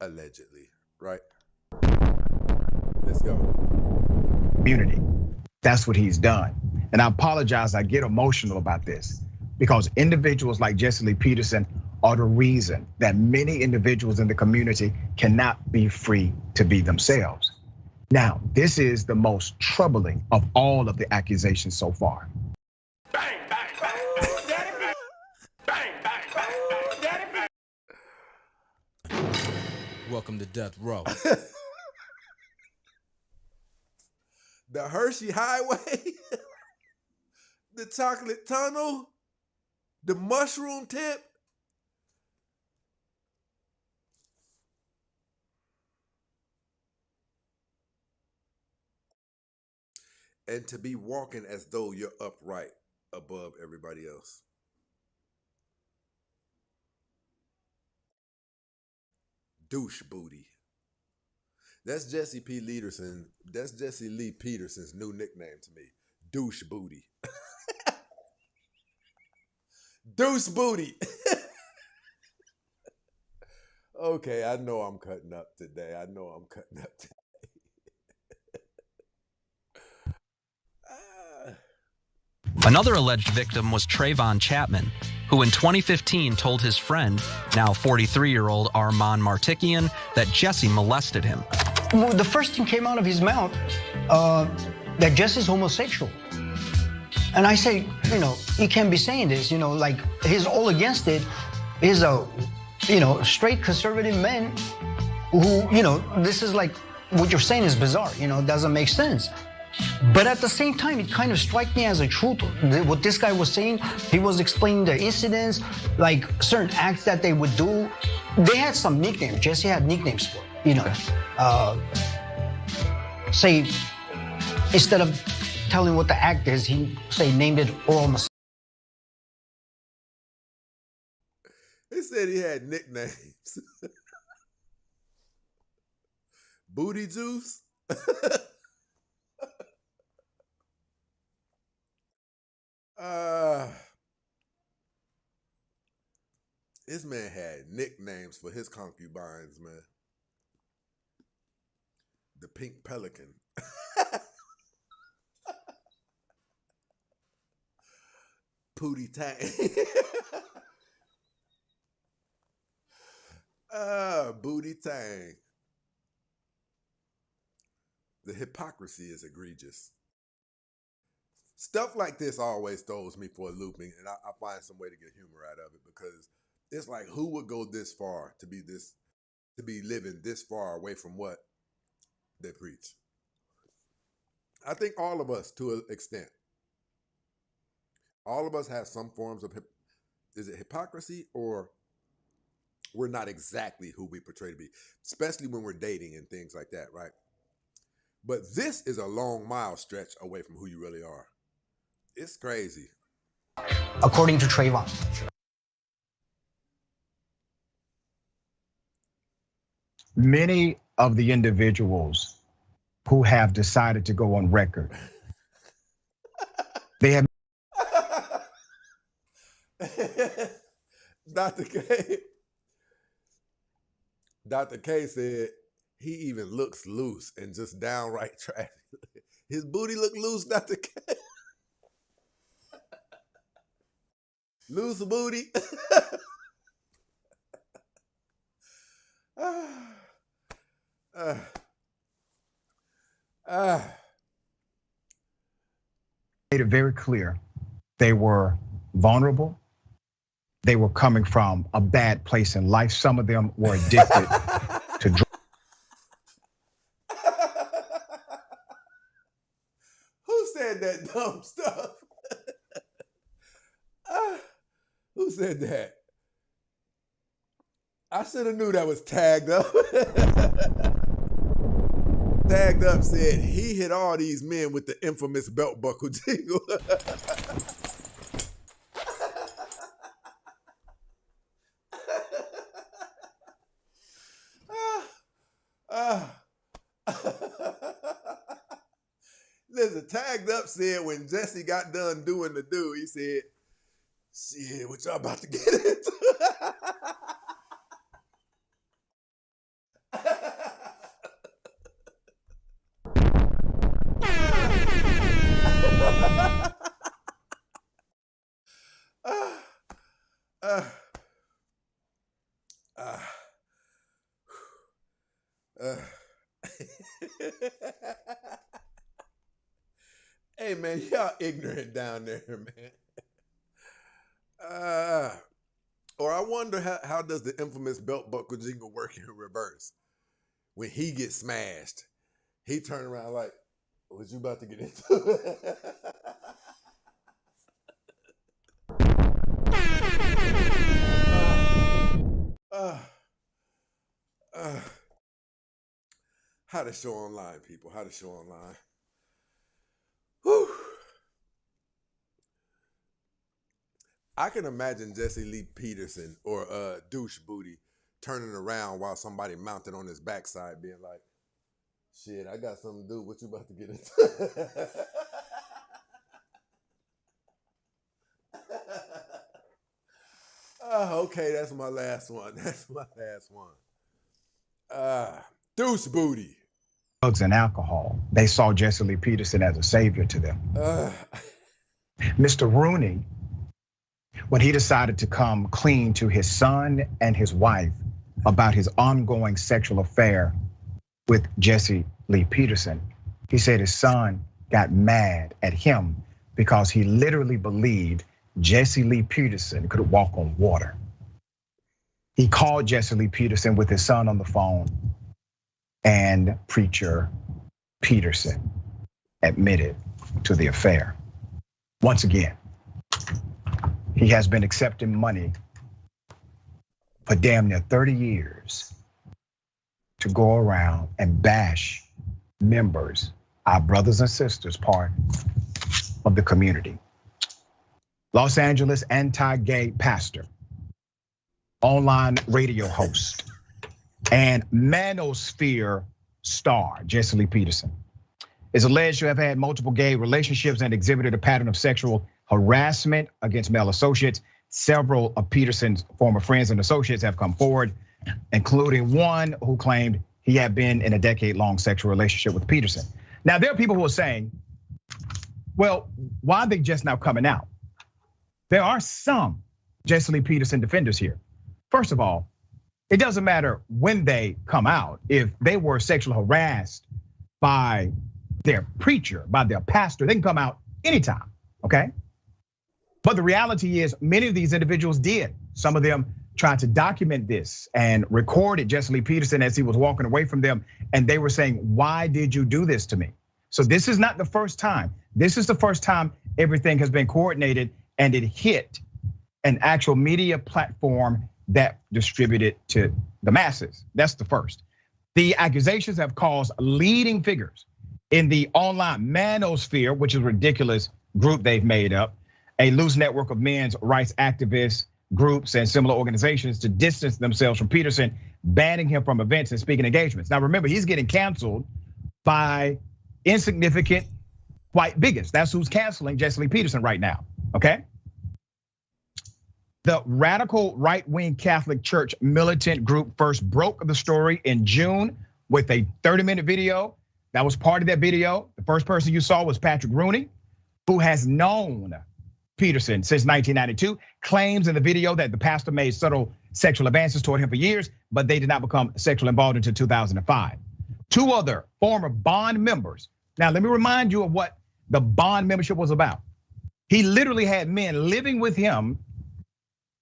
allegedly, right? Let's go. Community. That's what he's done. And I apologize, I get emotional about this because individuals like Jesse Lee Peterson are the reason that many individuals in the community cannot be free to be themselves. Now, this is the most troubling of all of the accusations so far. Welcome to Death Row. The Hershey Highway, the chocolate tunnel, the mushroom tip. And to be walking as though you're upright above everybody else. Douche booty. That's Jesse P. Peterson. That's Jesse Lee Peterson's new nickname to me. Douche booty. Douche booty. Okay, I know I'm cutting up today. Another alleged victim was Trayvon Chapman, who in 2015 told his friend, now 43-year-old Armand Martikian, that Jesse molested him. Well, the first thing came out of his mouth that Jesse's homosexual. And I say, you can't be saying this, like he's all against it. He's a, straight conservative man who, this is like, what you're saying is bizarre, doesn't make sense. But at the same time, it kind of struck me as a truth. What this guy was saying, he was explaining the incidents, like certain acts that they would do. They had some nicknames. Jesse had nicknames for it, say, instead of telling what the act is, he named it oral massage. He said he had nicknames. Booty juice. This man had nicknames for his concubines, man. The Pink Pelican. Pootie Tang. Booty Tang. The hypocrisy is egregious. Stuff like this always throws me for a loop, and I find some way to get humor out of it, because it's like, who would go this far to be living this far away from what they preach? I think all of us, to an extent, all of us have some forms of, is it hypocrisy, or we're not exactly who we portray to be, especially when we're dating and things like that, right? But this is a long mile stretch away from who you really are. It's crazy. According to Trayvon. Many of the individuals who have decided to go on record, they have. Dr. K said he even looks loose and just downright trash. His booty look loose, Dr. K. Loose booty. Made it very clear they were vulnerable. They were coming from a bad place in life. Some of them were addicted to drugs. Who said that dumb stuff? Who said that? I should have knew that was tagged up. Tagged up said he hit all these men with the infamous belt buckle jingle. Listen, tagged up said when Jesse got done doing the do, he said, "Shit, what y'all about to get into?" Hey man, y'all ignorant down there, man. Or I wonder how does the infamous belt buckle jingle work in reverse? When he gets smashed, he turn around like, "What you about to get into?" How to show online, people. How to show online. Whew. I can imagine Jessie Lee Peterson or Douche Booty turning around while somebody mounted on his backside being like, "Shit, I got something to do. What you about to get into?" Okay, that's my last one. That's my last one. Douche Booty. Drugs and alcohol. They saw Jessie Lee Peterson as a savior to them. Mr. Rooney, when he decided to come clean to his son and his wife about his ongoing sexual affair with Jessie Lee Peterson, he said his son got mad at him because he literally believed Jessie Lee Peterson could walk on water. He called Jessie Lee Peterson with his son on the phone, and preacher Peterson admitted to the affair. Once again, he has been accepting money for damn near 30 years to go around and bash members, our brothers and sisters, part of the community. Los Angeles anti-gay pastor, online radio host, and manosphere star, Jessie Lee Peterson, is alleged to have had multiple gay relationships and exhibited a pattern of sexual harassment against male associates. Several of Peterson's former friends and associates have come forward, including one who claimed he had been in a decade-long sexual relationship with Peterson. Now, there are people who are saying, well, why are they just now coming out? There are some Jessie Lee Peterson defenders here. First of all, it doesn't matter when they come out. If they were sexually harassed by their preacher, by their pastor, they can come out anytime, okay? But the reality is many of these individuals did. Some of them tried to document this and recorded Jessie Lee Peterson as he was walking away from them. And they were saying, why did you do this to me? So this is not the first time. This is the first time everything has been coordinated and it hit an actual media platform that distributed to the masses. That's the first. The accusations have caused leading figures in the online manosphere, which is a ridiculous group they've made up, a loose network of men's rights activists, groups, and similar organizations to distance themselves from Peterson, banning him from events and speaking engagements. Now remember, he's getting canceled by insignificant white bigots. That's who's canceling Jessie Lee Peterson right now, okay? The radical right-wing Catholic Church militant group first broke the story in June with a 30-minute video. That was part of that video. The first person you saw was Patrick Rooney, who has known Peterson since 1992, claims in the video that the pastor made subtle sexual advances toward him for years, but they did not become sexually involved until 2005. Two other former Bond members. Now, let me remind you of what the Bond membership was about. He literally had men living with him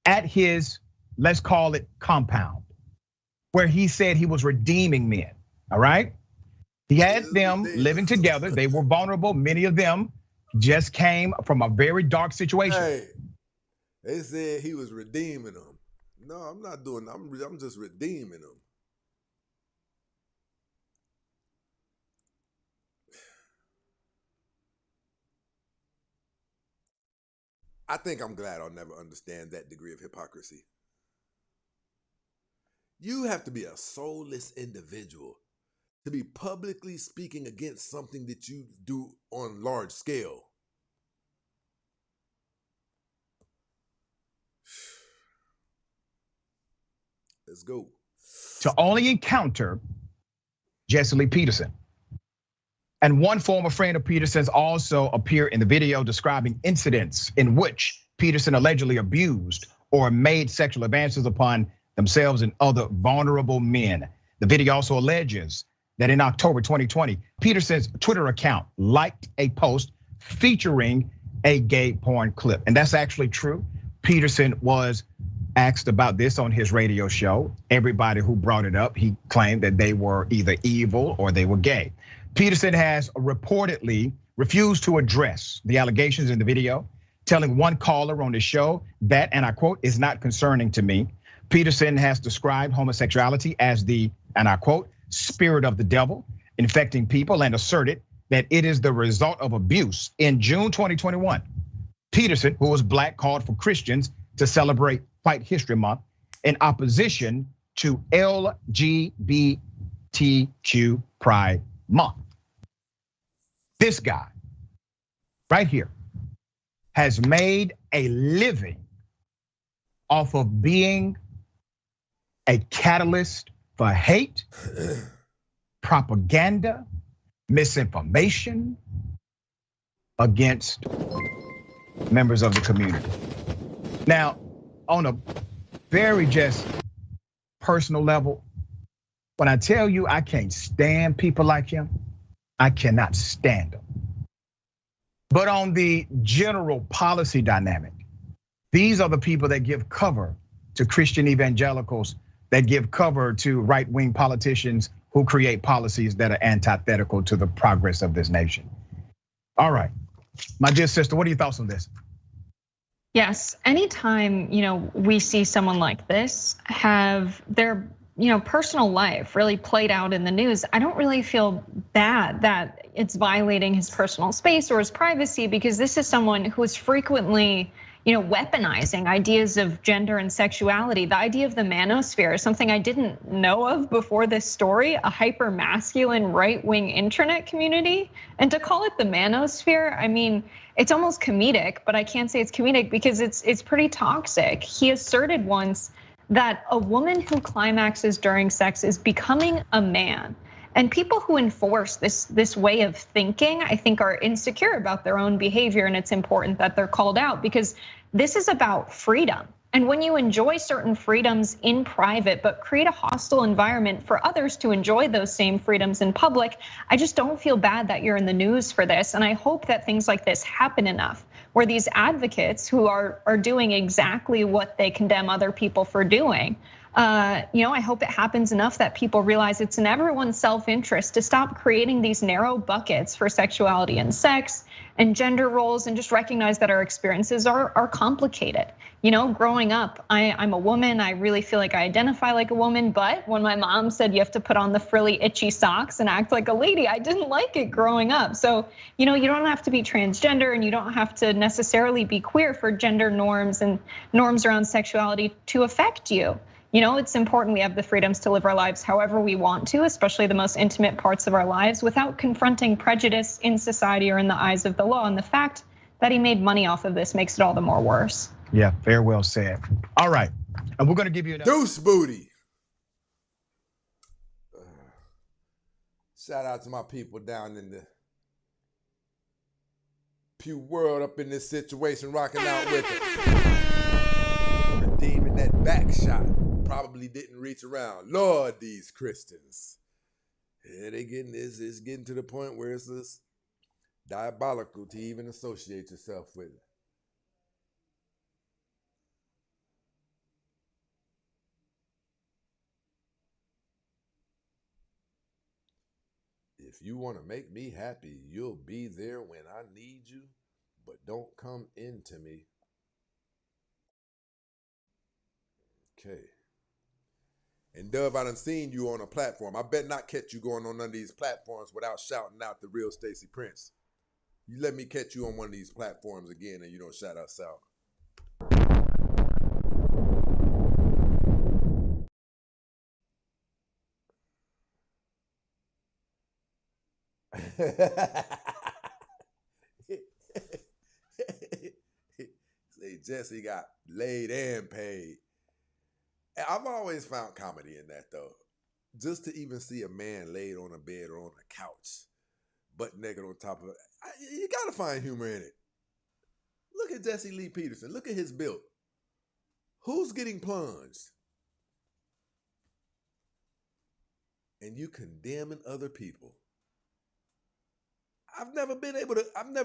at his, let's call it, compound, where he said he was redeeming men, all right? He had them living together. They were vulnerable. Many of them just came from a very dark situation. Hey, they said he was redeeming them. No, I'm not doing that. I'm just redeeming them. I think I'm glad I'll never understand that degree of hypocrisy. You have to be a soulless individual to be publicly speaking against something that you do on large scale. Let's go. To only encounter Jessie Lee Peterson. And one former friend of Peterson's also appeared in the video describing incidents in which Peterson allegedly abused or made sexual advances upon themselves and other vulnerable men. The video also alleges that in October 2020, Peterson's Twitter account liked a post featuring a gay porn clip. And that's actually true. Peterson was asked about this on his radio show. Everybody who brought it up, he claimed that they were either evil or they were gay. Peterson has reportedly refused to address the allegations in the video, telling one caller on the show that, and I quote, "is not concerning to me." Peterson has described homosexuality as the, and I quote, "spirit of the devil infecting people," and asserted that it is the result of abuse. In June 2021, Peterson, who was black, called for Christians to celebrate White History Month in opposition to LGBTQ Pride Month. This guy right here has made a living off of being a catalyst for hate, propaganda, misinformation against members of the community. Now, on a very just personal level, when I tell you I can't stand people like him, I cannot stand them. But on the general policy dynamic, these are the people that give cover to Christian evangelicals, that give cover to right-wing politicians who create policies that are antithetical to the progress of this nation. All right, my dear sister, what are your thoughts on this? Yes, anytime we see someone like this have their personal life really played out in the news, I don't really feel bad that it's violating his personal space or his privacy, because this is someone who is frequently weaponizing ideas of gender and sexuality. The idea of the manosphere is something I didn't know of before this story, a hyper masculine right-wing internet community. And to call it the manosphere, I mean, it's almost comedic, but I can't say it's comedic because it's pretty toxic. He asserted once that a woman who climaxes during sex is becoming a man. And people who enforce this way of thinking, I think, are insecure about their own behavior, and it's important that they're called out, because this is about freedom. And when you enjoy certain freedoms in private, but create a hostile environment for others to enjoy those same freedoms in public, I just don't feel bad that you're in the news for this. And I hope that things like this happen enough, where these advocates who are doing exactly what they condemn other people for doing, I hope it happens enough that people realize it's in everyone's self-interest to stop creating these narrow buckets for sexuality and sex and gender roles, and just recognize that our experiences are complicated. Growing up, I'm a woman. I really feel like I identify like a woman. But when my mom said you have to put on the frilly, itchy socks and act like a lady, I didn't like it growing up. So, you don't have to be transgender, and you don't have to necessarily be queer for gender norms and norms around sexuality to affect you. It's important we have the freedoms to live our lives however we want to, especially the most intimate parts of our lives, without confronting prejudice in society or in the eyes of the law. And the fact that he made money off of this makes it all the more worse. Yeah, very well said. All right, and we're gonna give you another deuce booty. Shout out to my people down in the Pew world up in this situation, rocking out with it. Redeeming that back shot. Probably didn't reach around. Lord, these Christians. Yeah, it's getting to the point where it's just diabolical to even associate yourself with it. If you want to make me happy, you'll be there when I need you, but don't come into me. Okay. And Dove, I done seen you on a platform. I bet not catch you going on none of these platforms without shouting out the real Stacey Prince. You let me catch you on one of these platforms again and you don't shout us out. Say Jessie got laid and paid. I've always found comedy in that though. Just to even see a man laid on a bed or on a couch, butt naked on top of it, you gotta find humor in it. Look at Lee Peterson. Look at his build. Who's getting plunged? And you condemning other people. I've never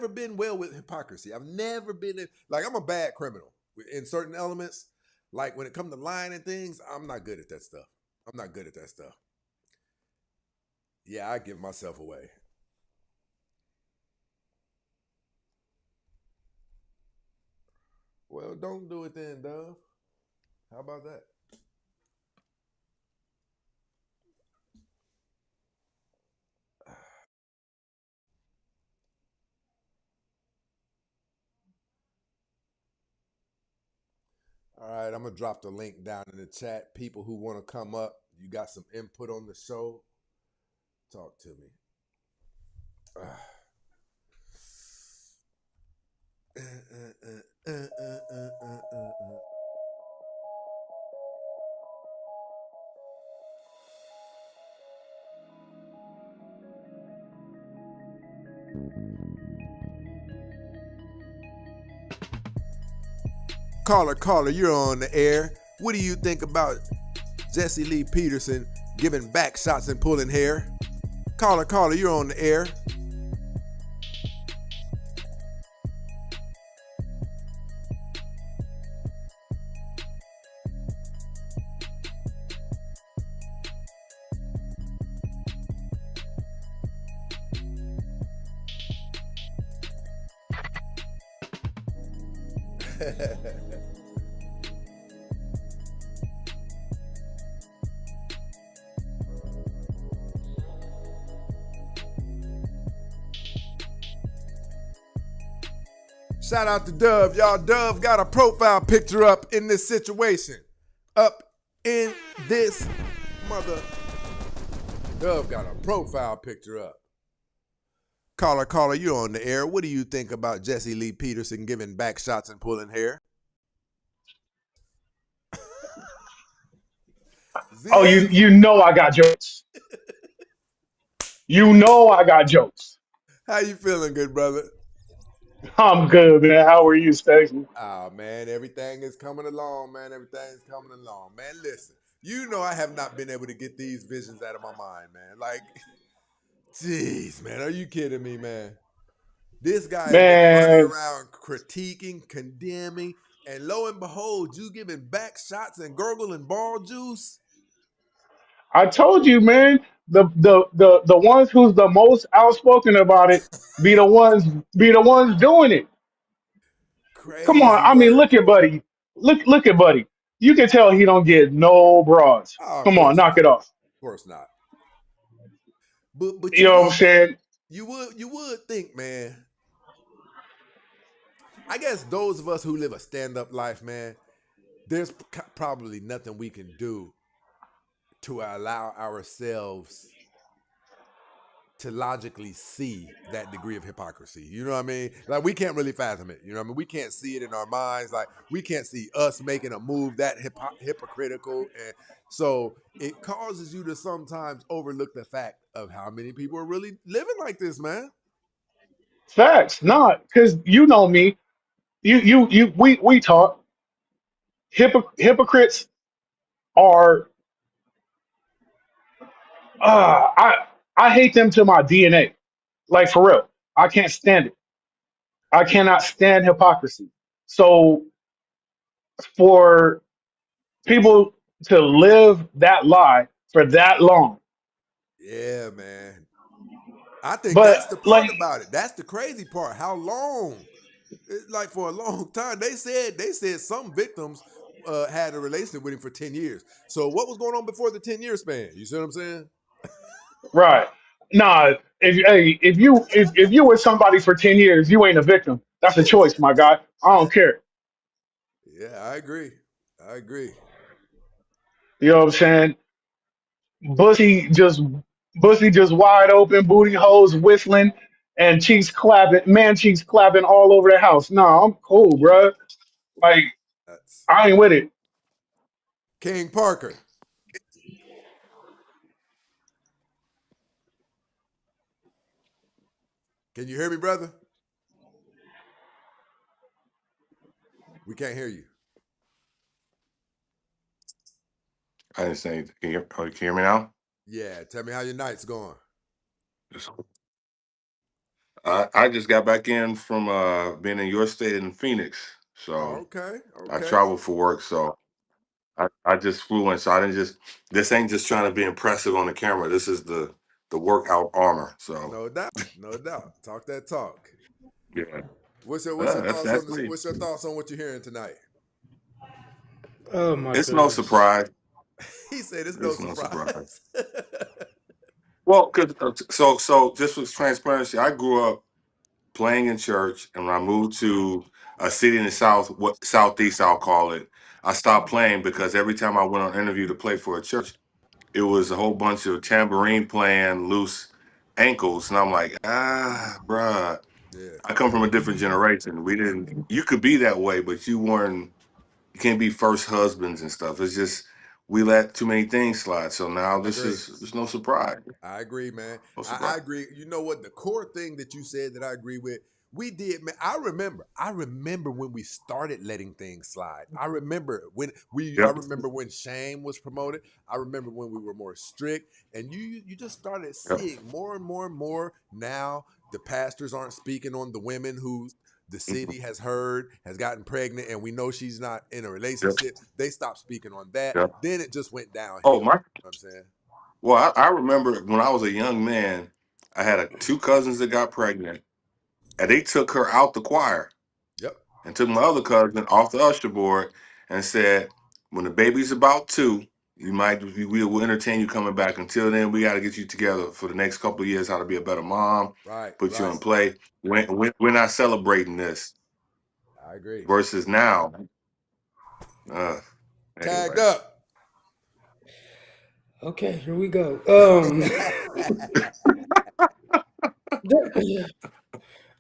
been well with hypocrisy. I've never been like, I'm a bad criminal in certain elements. Like when it comes to lying and things, I'm not good at that stuff. I'm not good at that stuff. Yeah, I give myself away. Well, don't do it then, Dove. How about that? All right, I'm gonna drop the link down in the chat. People who want to come up, you got some input on the show, talk to me. Caller, you're on the air. What do you think about Jessie Lee Peterson giving back shots and pulling hair? Caller, you're on the air. Shout out to Dove. Y'all, Dove got a profile picture up in this situation. Up in this mother. Dove got a profile picture up. Caller, you're on the air. What do you think about Jessie Lee Peterson giving back shots and pulling hair? Oh, you know I got jokes. You know I got jokes. How you feeling, good brother? I'm good, man. How are you, Stacey? Ah, man, everything is coming along, man. Everything's coming along. Man, listen, you know I have not been able to get these visions out of my mind, man. Like, jeez, man, are you kidding me, man? This guy has been running Man, around critiquing, condemning, and lo and behold, you giving back shots and gurgling ball juice? I told you, man. The ones who's the most outspoken about it be the ones doing it. Come on, Crazy I mean, work. look at Buddy. Look at Buddy. You can tell he don't get no bras. Oh, of Come on, course knock not. it off. Of course not. But You you know what I'm would think, saying? you would think, man. I guess those of us who live a stand-up life, man, there's probably nothing we can do to allow ourselves to logically see that degree of hypocrisy. You know what I mean? Like, we can't really fathom it. You know what I mean? We can't see it in our minds. Like, we can't see us making a move that hypocritical. And so it causes you to sometimes overlook the fact of how many people are really living like this, man. Facts, not because you know me. We talk. Hypocrites are. I hate them to my DNA. Like for real, I can't stand it. I cannot stand hypocrisy. So for people to live that lie for that long, Yeah, man. I think that's the but part like about it. That's the crazy part. How long? It's like for a long time. They said some victims had a relationship with him for 10 years. So what was going on before the 10-year span? You see what I'm saying? right, nah. If you with somebody for 10 years, you ain't a victim. That's a choice, my guy. I don't care. Yeah, I agree. I agree. You know what I'm saying? Bussy just Bussy just wide open, booty holes whistling, and cheeks clapping, man cheeks clapping all over the house. Nah, I'm cool, bruh. Like That's I ain't with it. King Parker. Can you hear me, brother? We can't hear you. I didn't say anything. Can you hear me now? Yeah, tell me how your night's going. I just got back in from being in your state in Phoenix. Oh, So okay, I okay. travel for work. So I just flew in. So I didn't just, this ain't just trying to be impressive on the camera. This is the workout armor. So No doubt, no doubt. Talk that talk. yeah. What's your thoughts on That's this? me. What's your thoughts on what you're hearing tonight? Oh my It's no goodness. surprise. He said it's no It's no surprise. surprise. Well, cause so just for transparency, I grew up playing in church, and when I moved to a city in the southeast, I'll call it, I stopped playing because every time I went on interview to play for a church, it was a whole bunch of tambourine playing, loose ankles, and I'm like, bruh. Yeah. I come from a different generation. We didn't. You could be that way, but you weren't. You can't be first husbands and stuff. It's just we let too many things slide. So now I agree. there's no surprise. I agree, man. No I surprise. agree. You know what? The core thing that you said that I agree with, we did, man. I remember when we started letting things slide. I remember when Yep. Shame was promoted. I remember when we were more strict, and you just started Yep. seeing more and more and more. Now the pastors aren't speaking on the women who the city has heard has gotten pregnant, and we know she's not in a relationship. They stopped speaking on that. Yep. Then it just went downhill. Oh, You know what I'm saying? Well, I remember when I was a young man, I had two cousins that got pregnant, and they took her out the choir. Yep. And took my other cousin off the usher board and said, when the baby's about 2, we will entertain you coming back. Until then, we got to get you together for the next couple of years, how to be a better mom, Right. put you in play. We're not celebrating this. I agree. Versus now, Tagged anyway. up. Okay, here we go.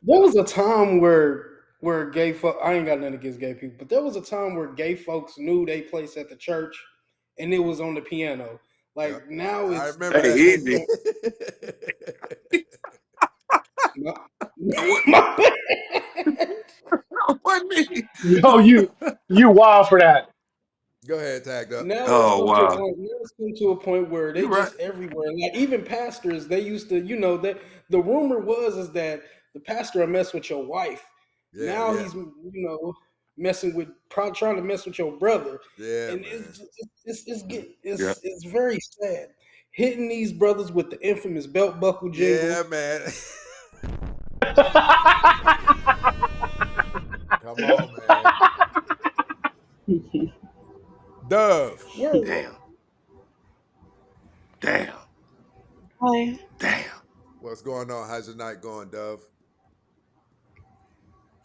There was a time where gay folk, I ain't got nothing against gay people, but there was a time where gay folks knew they place at the church, and it was on the piano. Like now I it's remember Hey, easy. my What me? Yo, you wild for that. Go ahead, tagged up. Now it's Oh come to a wow. point. Now it's come to a point where they You're right. just everywhere. Like even pastors, they used to, that the rumor is that the pastor will mess with your wife. Yeah, Now yeah. he's messing with trying to mess with your brother, Yeah, and man. it's very sad. Hitting these brothers with the infamous belt buckle jingle. Yeah, man. Come on, man. Dove. Damn. Damn. Hi. Damn. What's going on? How's your night going, Dove?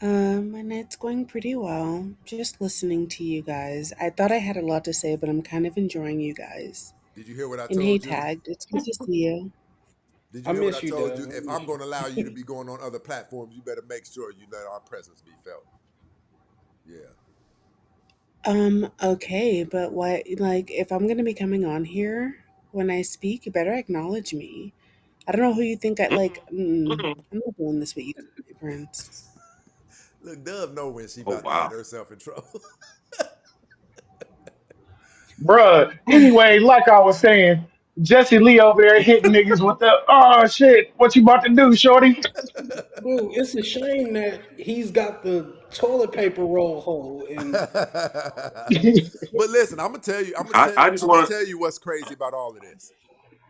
My night's going pretty well. Just listening to you guys. I thought I had a lot to say, but I'm kind of enjoying you guys. Did you hear what I And hey, told you? Tagged, it's good to see you. Did I you hear what miss I you, told Dove. you? If I'm going to allow you to be going on other platforms, you better make sure you let our presence be felt. Yeah. Okay, but what, like, if I'm gonna be coming on here when I speak, you better acknowledge me. I don't know who you think I'm not doing this with you, my friends. Look, Dove know when she Oh about to wow. get herself in trouble. Bruh. Anyway, like I was saying, Jesse Lee over there hitting niggas with the oh shit, what you about to do, shorty? Dude, it's a shame that he's got the toilet paper roll hole and But listen, I'm gonna tell you, I just I'm gonna want tell you what's crazy about all of this.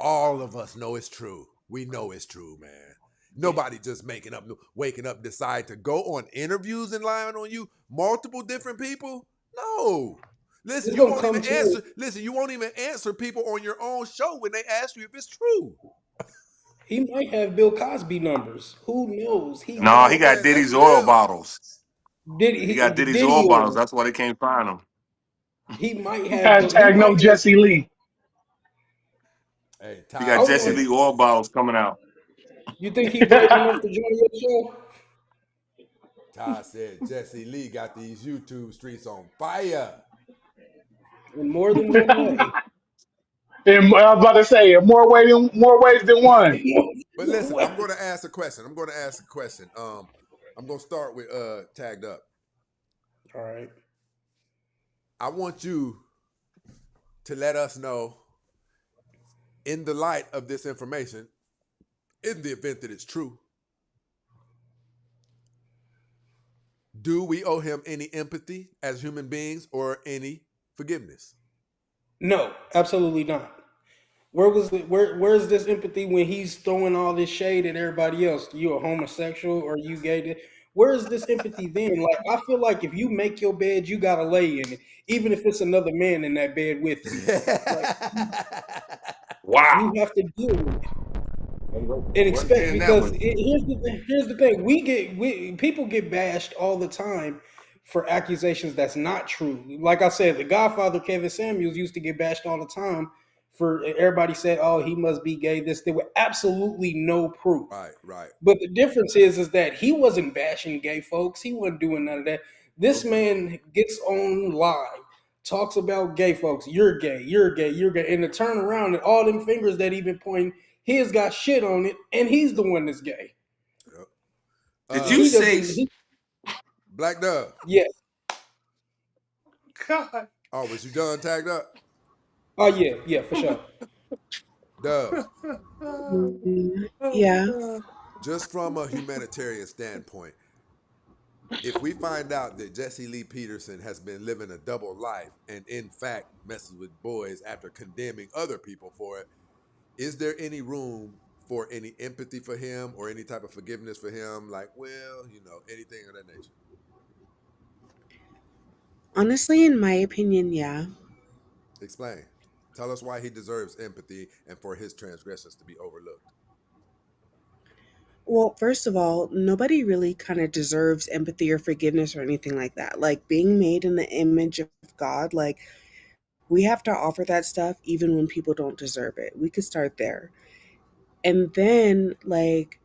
All of us know it's true. We know it's true, man. Nobody just waking up, decide to go on interviews and lying on you. Multiple different people. No. Listen, it's you gonna won't even come to answer. it. Listen, you won't even answer people on your own show when they ask you if it's true. He might have Bill Cosby numbers. Who knows? He Come No, he might on, got man. That's Diddy's oil real. bottles. He got Diddy's Diddy oil bottles. oil. That's why they can't find him. He might have Hashtag no Jesse Lee. Hey, He Ty got Hold Jesse said. Lee on. oil bottles coming out. You think he brave enough to join your show? Ty said Jesse Lee got these YouTube streets on fire. In more than one way. And I was about to say, more ways than one. But listen, I'm going to ask a question. I'm going to start with tagged up. All right. I want you to let us know, in the light of this information, in the event that it's true, do we owe him any empathy as human beings or any forgiveness? No, absolutely not. Where's this empathy when he's throwing all this shade at everybody else? You a homosexual or you gay? Where is this empathy then? Like, I feel like if you make your bed, you gotta lay in it, even if it's another man in that bed with you. Like, you have to deal with it and expect, because here's the thing: people get bashed all the time for accusations that's not true. Like I said, the Godfather Kevin Samuels used to get bashed all the time for everybody said, "Oh, he must be gay." There were absolutely no proof. Right. But the difference is that he wasn't bashing gay folks. He wasn't doing none of that. This man gets on live, talks about gay folks. You're gay. You're gay. You're gay. And to turn around and all them fingers that he been pointing, his got shit on it, and he's the one that's gay. Did you say Black Dove? Yes. God. Oh, was you done tagged up? Oh yeah, for sure. Dove. Yeah. Just from a humanitarian standpoint, if we find out that Jesse Lee Peterson has been living a double life and in fact messes with boys after condemning other people for it, is there any room for any empathy for him or any type of forgiveness for him? Like, well, anything of that nature. Honestly, in my opinion, yeah. Explain. Tell us why he deserves empathy and for his transgressions to be overlooked. Well, first of all, nobody really kind of deserves empathy or forgiveness or anything like that. Like, being made in the image of God, like, we have to offer that stuff even when people don't deserve it. We could start there. And then, like,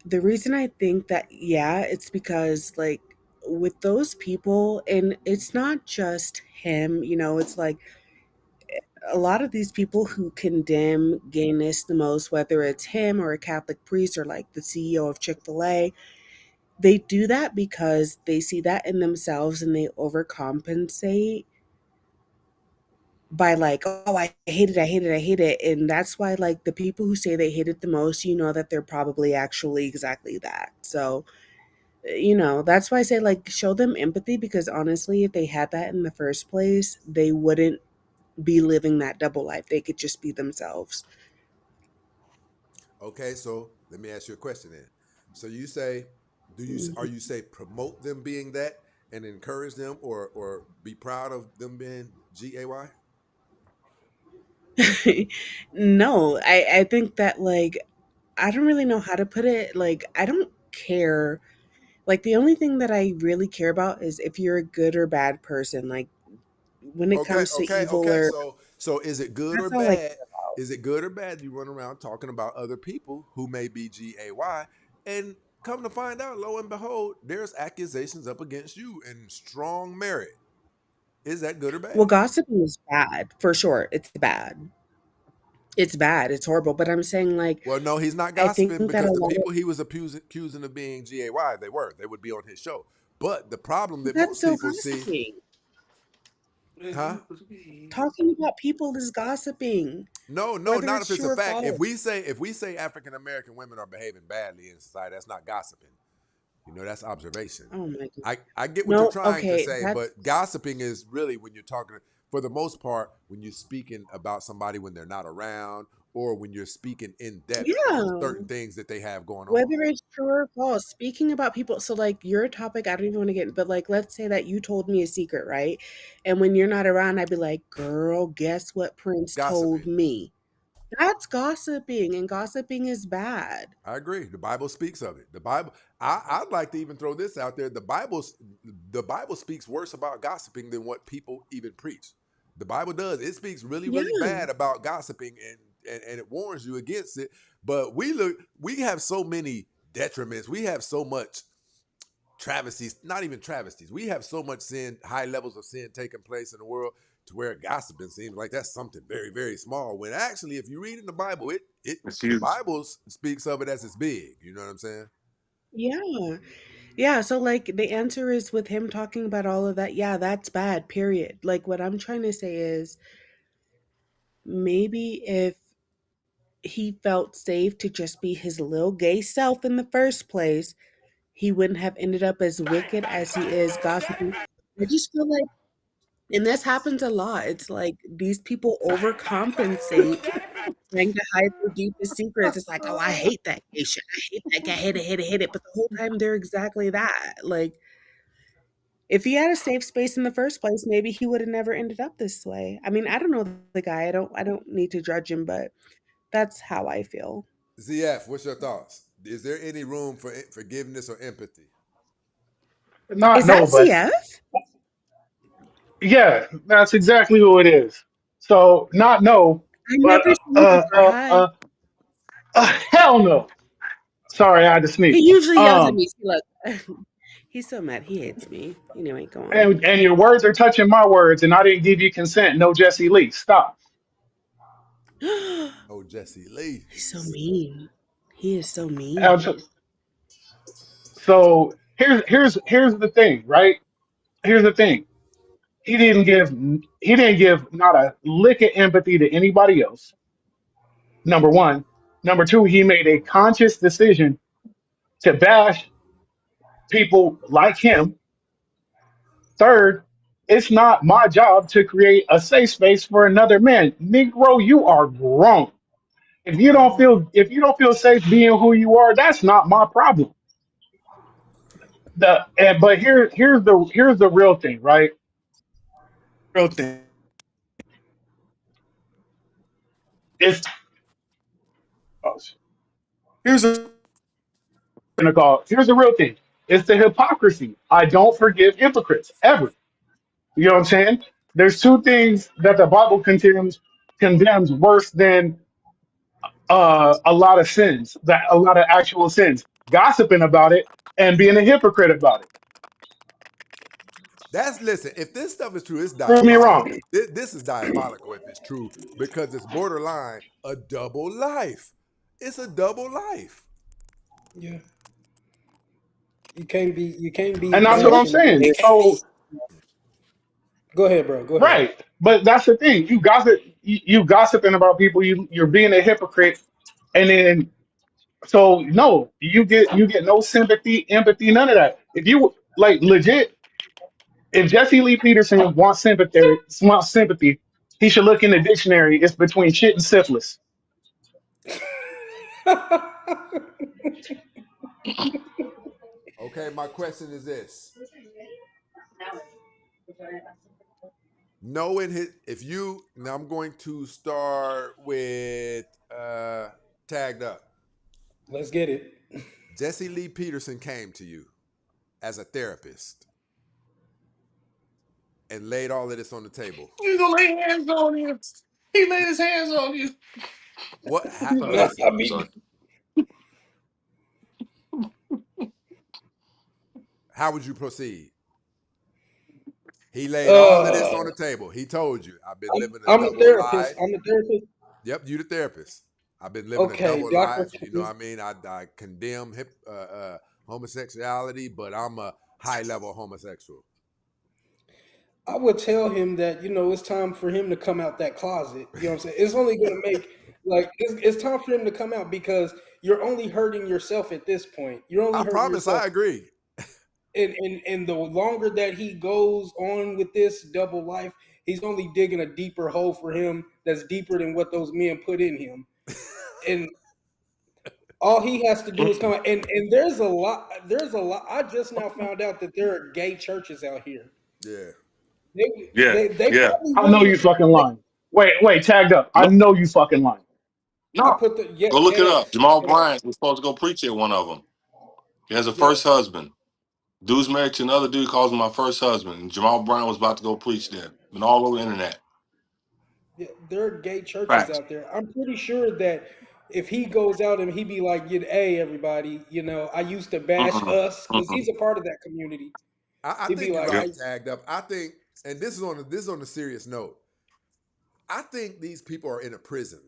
the reason I think that, yeah, it's because, like, with those people, and it's not just him, it's like a lot of these people who condemn gayness the most, whether it's him or a Catholic priest or like the CEO of Chick-fil-A, they do that because they see that in themselves and they overcompensate by like, oh, I hate it, I hate it, I hate it. And that's why, like, the people who say they hate it the most, that they're probably actually exactly that. So, that's why I say, like, show them empathy, because honestly, if they had that in the first place, they wouldn't be living that double life. They could just be themselves. Okay, so let me ask you a question then. So you say, are you say promote them being that and encourage them or be proud of them being gay? No, I think that, like, I don't really know how to put it. Like, I don't care. Like, the only thing that I really care about is if you're a good or bad person. Like, when it comes to evil, Okay. or So is it good or that's all I bad? care about. Is it good or bad you run around talking about other people who may be gay, and come to find out, lo and behold, there's accusations up against you and strong merit? Is that good or bad? Well, gossiping is bad for sure. It's bad. It's bad. It's horrible. But I'm saying, like, Well, no, he's not I think gossiping that a because the lot of people he was accusing of being gay, they would be on his show. But the problem that that's most so people see, gossiping. huh? Talking about people is gossiping. No, Whether not it's if it's true a or fact. false. If we say African American women are behaving badly in society, that's not gossiping. That's observation. Oh my god. I get what you're No, trying to okay, say, that's but gossiping is really when you're talking, for the most part, when you're speaking about somebody when they're not around, or when you're speaking in depth on yeah. certain things that they have going on. Whether it's true or false, speaking about people, so like your topic, I don't even want to get, but like, let's say that you told me a secret, right? And when you're not around, I'd be like, girl, guess what Prince told Gossiping. me? That's gossiping, and gossiping is bad. I agree. The Bible speaks of it. The Bible. I'd like to even throw this out there. The Bible speaks worse about gossiping than what people even preach. The Bible does. It speaks really, Yeah. really bad about gossiping, and it warns you against it. But we have so many detriments. We have so much travesties, not even travesties. We have so much sin, high levels of sin taking place in the world, to where gossiping seems like that's something very, very small. When actually, if you read in the Bible, It's the huge. Bible speaks of it as it's big. You know what I'm saying? Yeah. Yeah, so like the answer is with him talking about all of that. Yeah, that's bad, period. Like what I'm trying to say is maybe if he felt safe to just be his little gay self in the first place, he wouldn't have ended up as wicked as he is gossiping. I just feel like, and this happens a lot. It's like these people overcompensate trying to hide their deepest secrets. It's like, oh, I hate that gay shit. I hate that guy. Hate it. But the whole time they're exactly that. Like, if he had a safe space in the first place, maybe he would have never ended up this way. I mean, I don't know the guy. I don't need to judge him, but that's how I feel. ZF, what's your thoughts? Is there any room for forgiveness or empathy? Not Is that no, but ZF? yeah, that's exactly who it is. So not no, I but never seen him before. Hi. hell no. Sorry, I had to He sneeze. usually yells at me. See, look, he's so mad. He hates me. Anyway, go on. And your words are touching my words, and I didn't give you consent. No, Jesse Lee, stop. Oh, Jesse Lee. He's so mean. He is so mean. Absolutely. So here's the thing, right? Here's the thing. He didn't give not a lick of empathy to anybody else. Number one. Number two, he made a conscious decision to bash people like him. Third, it's not my job to create a safe space for another man. Negro, you are grown. If you don't feel safe being who you are, that's not my problem. But here's the real thing, right? Real thing. It's oh, here's the here's the real thing. It's the hypocrisy. I don't forgive hypocrites ever. You know what I'm saying? There's two things that the Bible condemns worse than a lot of sins, that a lot of actual sins. Gossiping about it and being a hypocrite about it. Listen, if this stuff is true, it's Prove me wrong. diabolical. This is diabolical if it's true because it's borderline a double life. It's a double life. Yeah. You can't be And that's what I'm bashing. saying. So Go ahead, bro. Go ahead. right. But that's the thing. You gossiping about people, you're being a hypocrite, and then so no, you get no sympathy, empathy, none of that. If you like legit, if Jesse Lee Peterson wants sympathy, he should look in the dictionary. It's between shit and syphilis. Okay, my question is this. Knowing his, if you, now I'm going to start with tagged up. Let's get it. Jesse Lee Peterson came to you as a therapist and laid all of this on the table. You gonna lay hands on you? He laid his hands on you. What? Nah, Listen. I mean, How would you proceed? He laid all of this uh, on the table. He told you, I've been living a I'm the double therapist. life. I'm the therapist. Yep, you the therapist. I've been living a Okay, double doctor. life. You know what I mean? I condemn homosexuality, but I'm a high level homosexual. I would tell him that it's time for him to come out that closet. You know what I'm saying? It's only gonna make it's time for him to come out because you're only hurting yourself at this point. You're only I hurting promise yourself. I agree. And the longer that he goes on with this double life, he's only digging a deeper hole for him that's deeper than what those men put in him. And all he has to do is come out. And there's a lot. I just now found out that there are gay churches out here. Yeah. Yeah, They yeah. probably I know you wouldn't. fucking lying. Wait, tagged up. I No, know you fucking lying. I no. put the Go look it up. yes. Jamal Bryant was supposed to go preach at one of them. He has a Yeah. first husband. Dude's married to another dude, calls him my first husband. And Jamal Bryant was about to go preach there. Been all over the internet. Yeah, there are gay churches Facts. out there. I'm pretty sure that if he goes out and he be like, "Hey, everybody, I used to bash Mm-mm. us," because Mm-mm. he's a part of that community. I He'd be think you're like, Yeah. right, tagged up. I think, and this is on a serious note. I think these people are in a prison.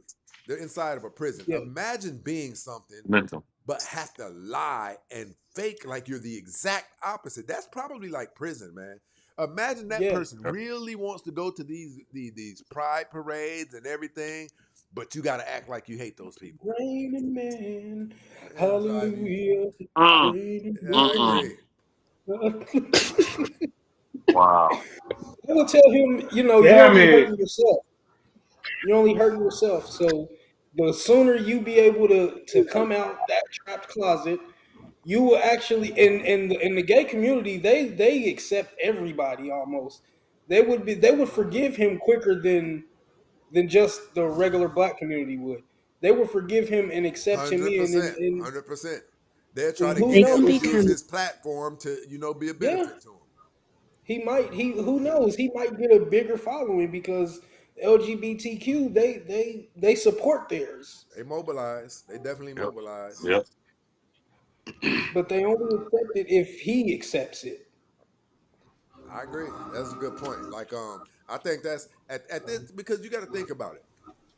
They're inside of a prison. Yeah, Imagine being something Mental. but have to lie and fake like you're the exact opposite. That's probably like prison, man. Imagine that Yeah. person really wants to go to these pride parades and everything, but you got to act like you hate those people. Raining man, It'll drive you. hallelujah, Mm. raining I Mm-mm. agree. Wow. I would tell him, you're Damn only it. hurting yourself. You're only hurting yourself. So the sooner you be able to come out that trapped closet, you will actually in the gay community, they accept everybody almost. They would forgive him quicker than just the regular black community would. They would forgive him and accept him in 100%. and 100%. They'll try and to who They get him can to be knows? use kind of his platform to, be a Yeah, benefit to him. he who knows? He might get a bigger following because LGBTQ they support theirs, They mobilize. They definitely Yep. mobilize. Yep. but they only accept it if he accepts it. I agree. That's a good point. Like, I think that's at this because you got to think about it.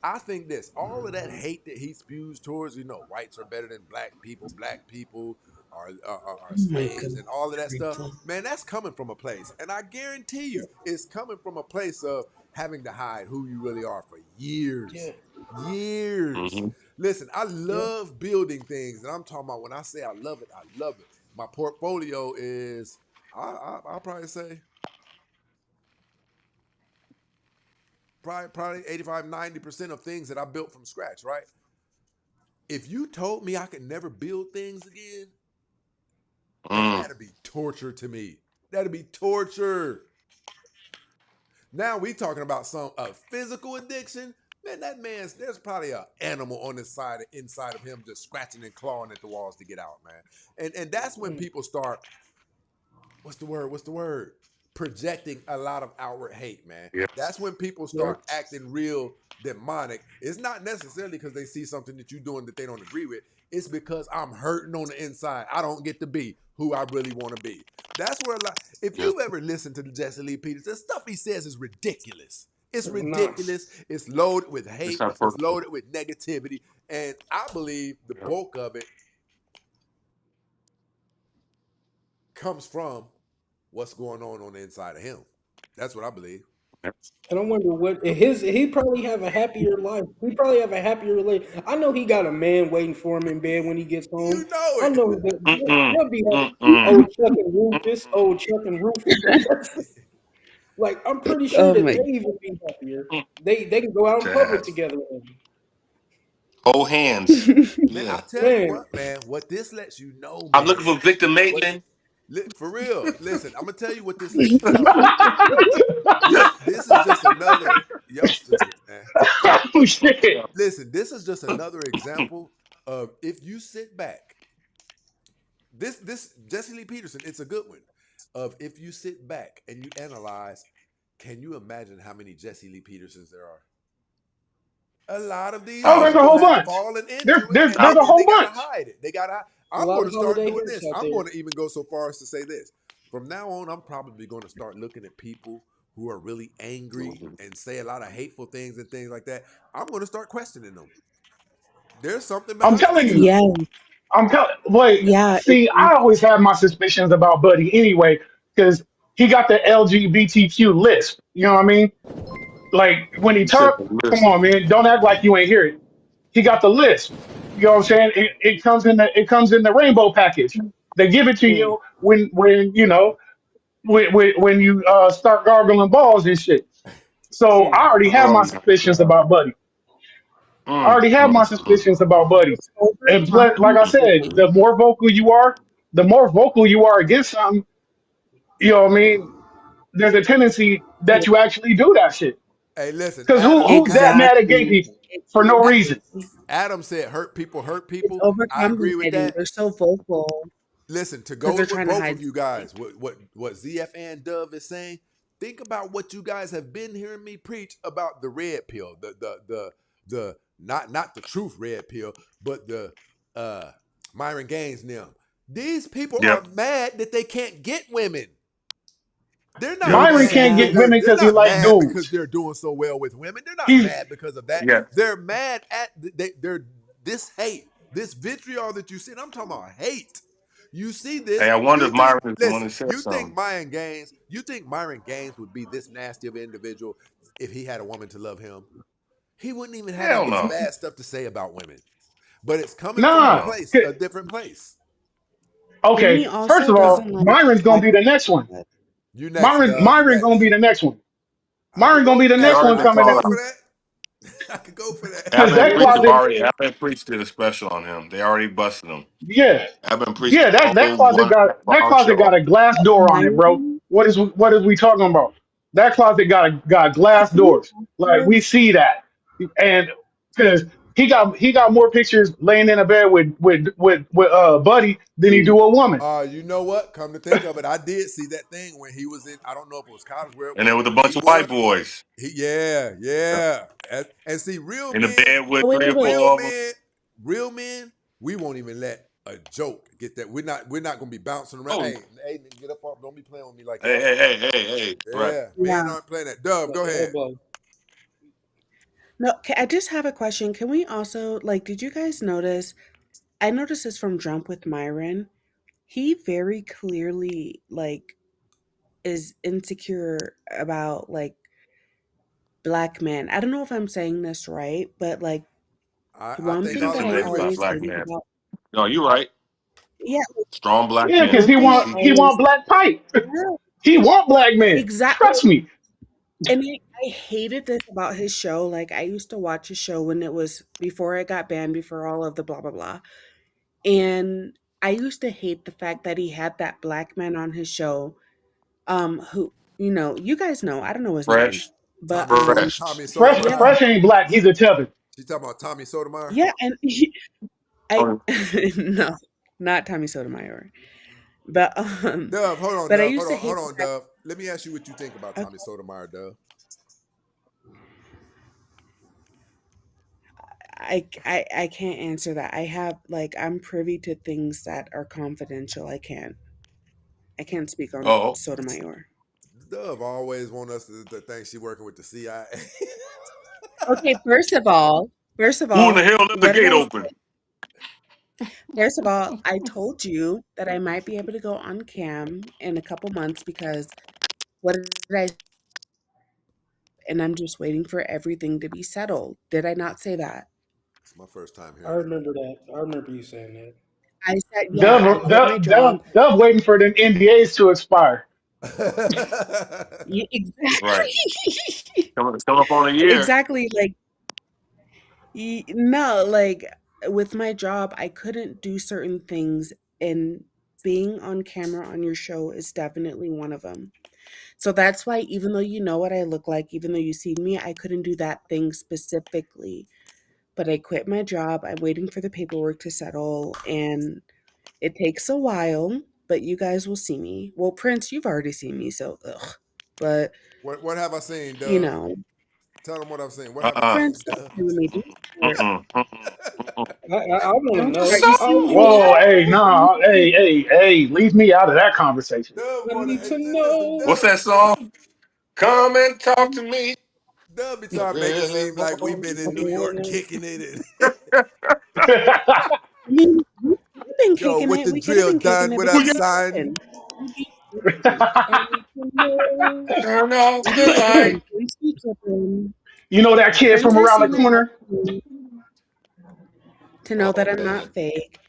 I think this, all of that hate that he spews towards, whites are better than black people are oh my slaves, goodness. and all of that stuff. Grateful. Man, that's coming from a place, and I guarantee you, it's coming from a place of having to hide who you really are for years, Yeah, years. Mm-hmm. Listen, I yeah. love building things, and I'm talking about when I say I love it, I love it. My portfolio is, I'll probably say probably 85, 90% of things that I built from scratch, right? If you told me I could never build things again, man, Mm. that'd be torture to me. That'd be torture. Now we talking about some physical addiction. Man, there's probably an animal on the inside of him just scratching and clawing at the walls to get out, man. And that's when people start, what's the word? Projecting a lot of outward hate, man. Yes. That's when people Yeah. start acting real demonic. It's not necessarily because they see something that you're doing that they don't agree with. It's because I'm hurting on the inside. I don't get to be who I really want to be. That's where a lot. If Yep. you've ever listened to the Jesse Lee Peterson, the stuff he says is ridiculous. It's Nonsense. ridiculous. It's loaded with It's hate. It's hypocrisy. loaded with negativity, and I believe the Yep. bulk of it comes from what's going on the inside of him. That's what I believe. Yep. And I wonder what he probably have a happier life. He probably have a happier relationship. I know he got a man waiting for him in bed when he gets home. You know I it. know that Mm-mm. he'll be happy. Mm-mm. Old Chuck and Rufus, old Chuck and Rufus. Like I'm pretty sure Oh that my. they even be happier. They can go out in public Jazz. together. Hold hands. Man, I Yeah. tell you Man, what, man, what this lets you know, I'm man. looking for Victor What Maitland. for real? Listen, I'm gonna tell you what this lets you know. This is just another y'all stupid, man. Oh shit. Listen, this is just another example of if you sit back. This Jesse Lee Peterson, it's a good one. Of if you sit back and you analyze, can you imagine how many Jesse Lee Petersons there are? A lot of these Oh, there's a Thousands. people whole have bunch. fallen There's into it, there's and there's they a and whole they gotta bunch. hide it. a I'm lot going of to start holiday doing hits this. out I'm there. going to even go so far as to say this. From now on, I'm probably going to start looking at people who are really angry and say a lot of hateful things and things like that. I'm going to start questioning them. There's something I'm behind telling this you. stuff. Yeah, I'm telling. Wait, yeah. see, I always had my suspicions about Buddy anyway, because he got the LGBTQ list. You know what I mean? Like when he You said talk, the come list. on, man, don't act like you ain't hear it. He got the list. You know what I'm saying? It comes in the rainbow package. They give it to Mm, you when you start gargling balls and shit. So mm. I already have Oh my my suspicions God. about Buddy. I Mm, already have my mm, mm. suspicions about Buddy. It's over And plus, like talking I said, anyway. the more vocal you are against something, you know what I mean? There's a tendency Yeah, that you actually do that shit. Hey, listen, Because who's that mad at gay exactly. people for no reason? Adam said hurt It's people. I agree with overcompensating. that. They're so vocal Listen, to because go they're with what trying to both hide of you something. guys, what ZF and Dove is saying, think about what you guys have been hearing me preach about the red pill, the not the truth red pill, but the Myron Gaines and them. These people are Yep. mad that they can't get women. They're not Yep. Myron mad can't because get Exactly. women they're because he not like mad because dudes. they're doing so well with women. They're not He's mad because of that. yeah. They're mad at they're this hate. This vitriol that you see, and I'm talking about hate. You see this. Hey, I wonder You if think, Myron is the one listen, that said you think something. Myron Gaines would be this nasty of an individual if he had a woman to love him? He wouldn't even have Hell this no. bad stuff to say about women. But it's coming from Nah. a different place. And he Okay. First also of all, doesn't like Myron's gonna black be the next one. people. You next, Dove. You Myron gonna next. be the next one. I could Myron gonna go be for the They that. next one already I could coming called go it. for down. that. I could go for that. Cause that closet, Advent Preach did a special on him. They already busted him. yeah, Advent Preach yeah, did a that whole closet 1 hour got show. a glass door on it, bro. Myron, What is we talking about? That closet got can glass we doors. Like also, we see that, and because he got more pictures laying in a bed with Buddy than he do a woman. You know what? Come to think of it, I did see that thing when he was in. I don't know if it was college where it And there was, was a but bunch of white boys yeah. And see, in the bed with oh, wait, 3 wait, or wait. 4 of them. real men, we won't even let a joke get that. We're not gonna be bouncing around. Oh, Hey, nigga, get up off. Don't be playing with me like hey, y'all hey, are. hey, hey, hey. Right. Yeah, men Yeah. aren't playing that. Dove, go ahead. No, I just have a question. Can we also, like, did you guys notice? I noticed this from Jump with Myron. He very clearly, like, is insecure about, like, black men. I don't know if I'm saying this right, but, like, I one think He's thing I'll that I agree intimidated by with always you. black hated men. about, No, you're right. yeah, Strong black Yeah, men. because one thing I he always, want black pipe. yeah, He want black men. exactly. Trust me. And I hated this about his show. Like, I used to watch his show when it was before it got banned, before all of the blah, blah, blah. And I used to hate the fact that he had that black man on his show, who, you guys know, I don't know his name, Fresh. but, Fresh. Tommy yeah, Sotomayor. Fresh ain't black. He's a tether. She talking about Tommy Sotomayor. yeah. And no, not Tommy Sotomayor, but, Dove, but I used to hate hold the on, fact, Dove. Let me ask you what you think about okay, Tommy Sotomayor, Dove. I can't answer that. I'm privy to things that are confidential. I can't speak on Oh. Sotomayor. Dove always want us to think she working with the CIA. Okay, first of Who in the all, hell left the what did gate I open? first of all, I told you that I might be able to go on cam in a couple months because what did I and I'm just waiting for everything to be settled. Did I not say that? It's my first time I hearing it. remember that. I remember you saying that. I said, yeah, I quit my job. Dove waiting for the NDAs to expire. Right. Exactly. Coming up on a year. Exactly. Like, no, like with my job, I couldn't do certain things, and being on camera on your show is definitely one of them. So that's why, even though you know what I look like, even though you see me, I couldn't do that thing specifically. But I quit my job. I'm waiting for the paperwork to settle, and it takes a while, but you guys will see me. Well, Prince, you've already seen me, so ugh. But What have I seen, you Dove? know, Tell them what I've seen. What have I Uh-uh. seen, Prince, don't Dove? play with me. I want to Don't know. start. You see me in the Whoa, act. hey, nah, hey, leave me out of that conversation. Dove I wanna need to listen, know. What's Dove. that song? Come and talk to me. Dove be trying to make it seem like we've been in New York kicking it and I mean, we've been yo kicking with it. the We could have drill been kicking done it, what but I've you signed. listen. I need to know. Turn off We the be light. tripping. Prince be tripping. You know that kid Prince from has around the seen enough corner? of me to know that Oh I'm man. not fake.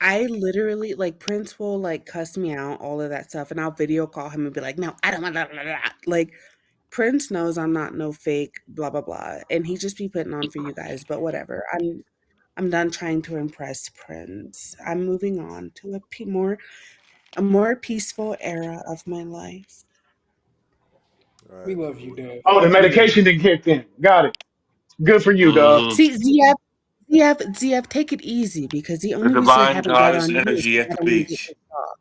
I literally, like, Prince will, like, cuss me out, all of that stuff, and I'll video call him and be like, "No, I don't want blah, blah, blah." Like, Prince knows I'm not no fake blah, blah, blah, and he just be putting on for you guys, but whatever. I'm done trying to impress Prince. I'm moving on to a more peaceful era of my life. All We right. love you, Dove. Oh, the We love you. medication didn't kick in. Got it. Good for you, Dove. Mm-hmm. See, ZF, take it easy because the The only reason I divine haven't got goddess on you is energy 'cause at I the don't want to get beach. pissed off.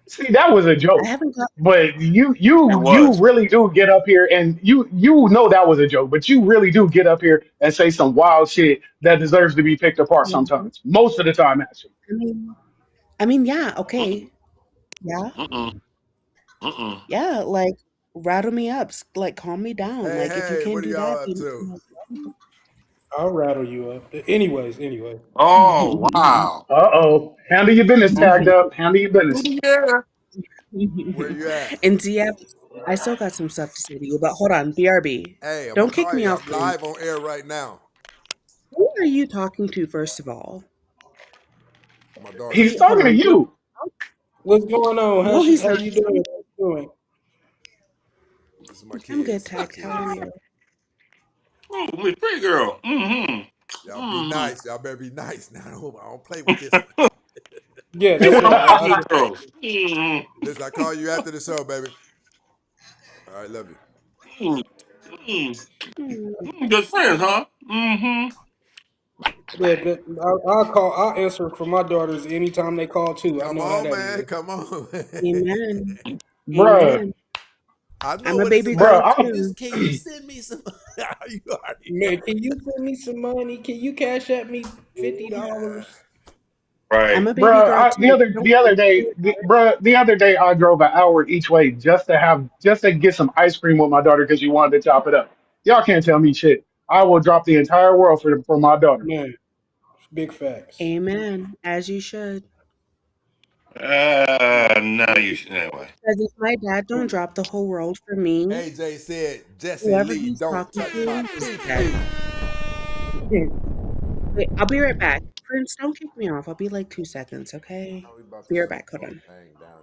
See, that was a I joke. haven't got But It you was. really do get up here and you know that was a joke, but you really do get up here and say some wild shit that deserves to be picked apart Mhm. sometimes. Most of the time, actually. I mean, yeah, Mm-mm. okay. Yeah. Mm-mm. Mm-mm. Yeah, like, rattle me up, like, calm me down. Hey, Like, if you hey, can't what are do that, y'all up then, to? I'll rattle you up. Anyways. Oh wow. Handle your business tagged up. Handle your business. Yeah. Where you at? And Diab, I still got some stuff to say to you, but hold on, BRB. Hey, I'm gonna Don't kick call me you. off, I'm please. live on air right now. Who are you talking to, first of all? My daughter. He's Hold talking to on. you. What's going on? No, he's How not. you doing? How you doing? This is my I'm good, kids. My Tex. How are kids. you? Oh, Miss Pretty Girl. Mm-hmm. Y'all be Mm-hmm. nice. Y'all better be nice. Now I don't play with this one. Yeah, You that's want a my good girl. Mm-hmm. Listen, I call you after the show, baby. All right, love you. Good friends, huh? Mm-hmm. yeah. But I'll answer for my daughters anytime they call too. I Come know how on, that man. is. Come on. Amen. Bruh. Amen. I I'm know a what it's baby about. girl Bruh, too. Can you send me some? You already know. Man, can you send me some money? Can you cash at me $50? I'm Right. a baby girl The too. other Don't the other forget day, the other day I drove an hour each way just to get some ice cream with my daughter because she wanted to chop it up. Y'all can't tell me shit. I will drop the entire world for my daughter. Man, big facts. Amen. As you should. Now you anyway. Because if my dad don't drop the whole world for me, AJ said, Jesse whoever Lee, he's don't talking touch my to is pee dead. pee. Wait, I'll be right back. Prince, don't kick me off. I'll be like 2 seconds, okay? How we about to Be right shut back. this Hold whole on. thing down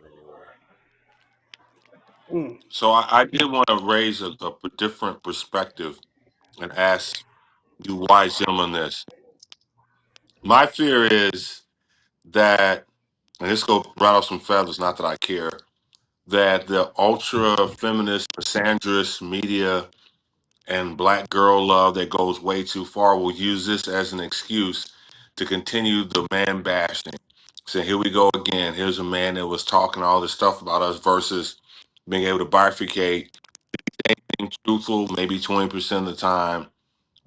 anyway? So I did want to raise a different perspective and ask you wise gentlemen this. My fear is that, and this go right off some feathers, not that I care, that the ultra feminist, misandrist media and black girl love that goes way too far will use this as an excuse to continue the man bashing. So here we go again. Here's a man that was talking all this stuff about us versus being able to bifurcate, being truthful maybe 20% of the time.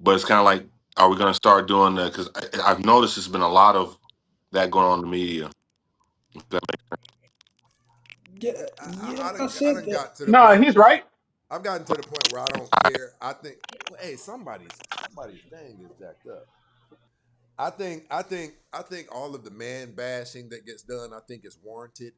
But it's kind of like, are we going to start doing that? Because I've noticed there's been a lot of that going on in the media. If that Yeah, I I I said done that. got to the No, point. he's right. I've gotten to the point where I don't care. I think, hey, somebody's thing is jacked up. I think all of the man bashing that gets done, I think is warranted.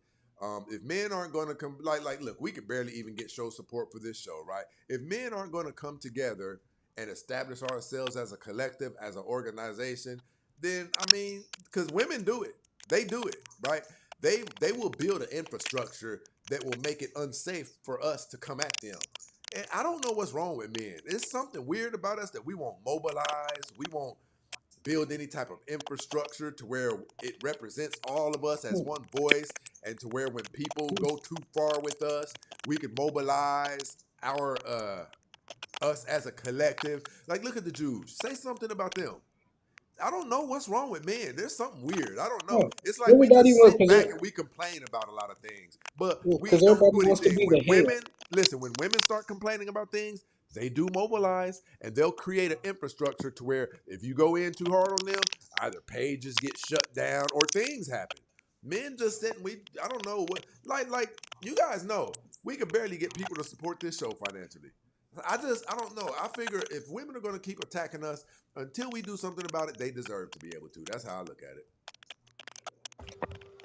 If men aren't going to come, look, we could barely even get show support for this show, right? If men aren't going to come together and establish ourselves as a collective, as an organization, then I mean, because women do it, they do it, right? They will build an infrastructure that will make it unsafe for us to come at them. And I don't know what's wrong with men. It's something weird about us that we won't mobilize. We won't build any type of infrastructure to where it represents all of us as one voice, and to where when people go too far with us, we can mobilize our us as a collective. Like, look at the Jews. Say something about them. I don't know what's wrong with men. There's something weird. I don't know. No, It's like we everybody just wants sit back and we complain about a lot of things, but we don't everybody do wants to anything. be the head. When women start complaining about things, they do mobilize and they'll create an infrastructure to where if you go in too hard on them, either pages get shut down or things happen. Men just sit and I don't know what, like you guys know, we could barely get people to support this show financially. I don't know. I figure if women are going to keep attacking us until we do something about it, they deserve to be able to. That's how I look at it.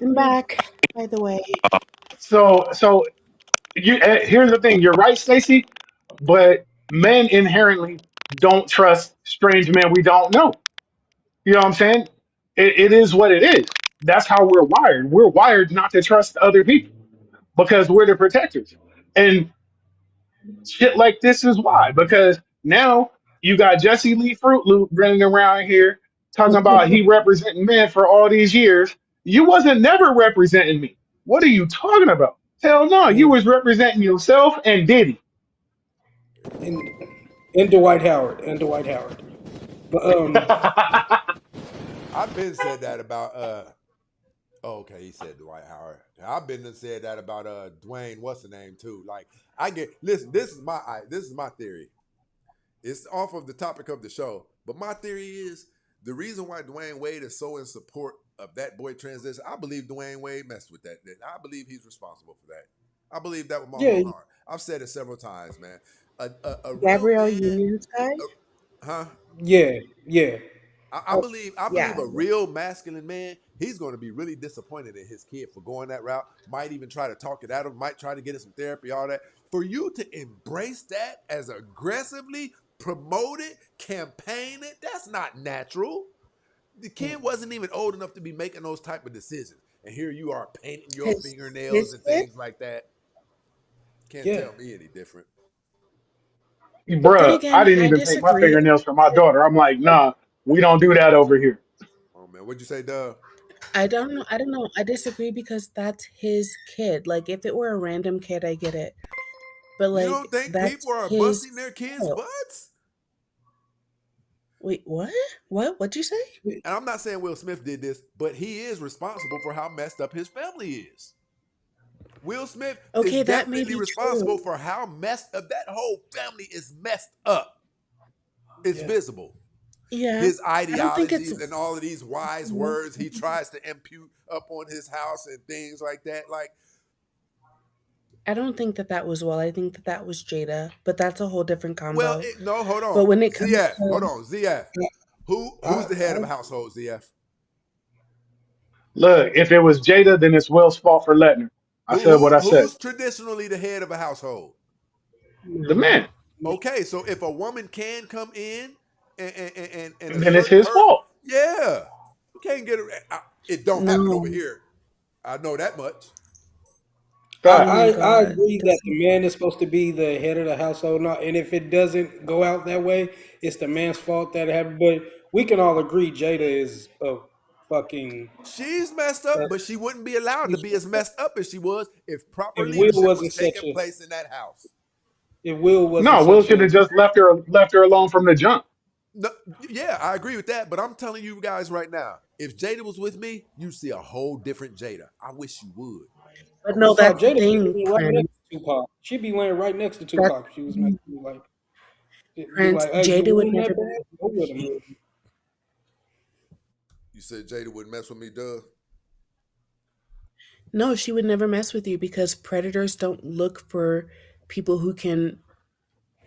I'm back, by the way. So here's the thing. You're right, Stacy, but men inherently don't trust strange men we don't know. You know what I'm saying? It is what it is. That's how we're wired. We're wired not to trust other people because we're the protectors. And shit like this is why. Because now you got Jesse Lee Fruit Loop running around here talking about he representing men for all these years. You wasn't never representing me. What are you talking about? Hell no, you was representing yourself and Diddy. And Dwight Howard. But I've been said that about oh, okay, he said Dwight Howard. I've been said that about Dwayne, what's the name too. Like I get listen, this is my theory. It's off of the topic of the show, but my theory is the reason why Dwayne Wade is so in support of that boy transition. I believe Dwayne Wade messed with that. I believe he's responsible for that. I believe that with my yeah, whole heart. I've said it several times, man. A real Gabrielle man, Union's guy? Huh? Yeah, yeah. I believe Yeah. a real masculine man, he's going to be really disappointed in his kid for going that route. Might even try to talk it out of him, might try to get him some therapy, all that. For you to embrace that as aggressively promote it, campaign it, that's not natural. The kid wasn't even old enough to be making those type of decisions. And here you are painting your fingernails His and kid? things like that. Can't Yeah. tell me any different. But then Bruh, I again, didn't I even paint my disagree. fingernails for my daughter. I'm like, nah, we don't do that over here. Oh man, what'd you say, Doug? I don't know. I don't know. I disagree because that's his kid. Like, if it were a random kid, I get it. But You like, don't think that's people are his busting their kids' child. butts? Wait, what? What'd you say? And I'm not saying Will Smith did this, but he is responsible for how messed up his family is. Will Smith is Okay, that may definitely be responsible true. for how messed up that whole family is messed up. It's Yeah. visible. Yeah, His I don't think it's. ideologies and all of these wise words he tries to impute up on his house and things like that. Like, I don't think that that was Will. I think that that was Jada. But that's a whole different well, combo. no, hold But on. when it comes ZF, hold to on. ZF. Who's the head of a household, ZF? Look, if it was Jada, then it's Will's fault for letting her. I said what I said. Who's traditionally the head of a household? The man. Okay, so if a woman can come in and Then it's assert his her, fault. yeah, you can't get it. It don't happen over no. here. I know that much. Oh Facts. my I God. agree that the man is supposed to be the head of the household, not, and if it doesn't go out that way, it's the man's fault that it happened. But we can all agree Jada is a fucking. She's messed up, but she wouldn't be allowed to be as messed up as she was if proper If Will leadership was wasn't such taking a, place in that house. if Will wasn't No, Will such should a, have just left her alone from the jump. No, yeah, I agree with that, but I'm telling you guys right now, if Jada was with me, you'd see a whole different Jada. I wish you would. But I no, wish you no, that's would. the Jada be thing, laying right Prince. next to Tupac. She'd be laying right next to That's Tupac if she was messing with me. Like, it'd be Prince. like, hey, you Jada would want never that be. bad? Go with him. You said Jada wouldn't mess with me, Doug? No, she would never mess with you because predators don't look for people who can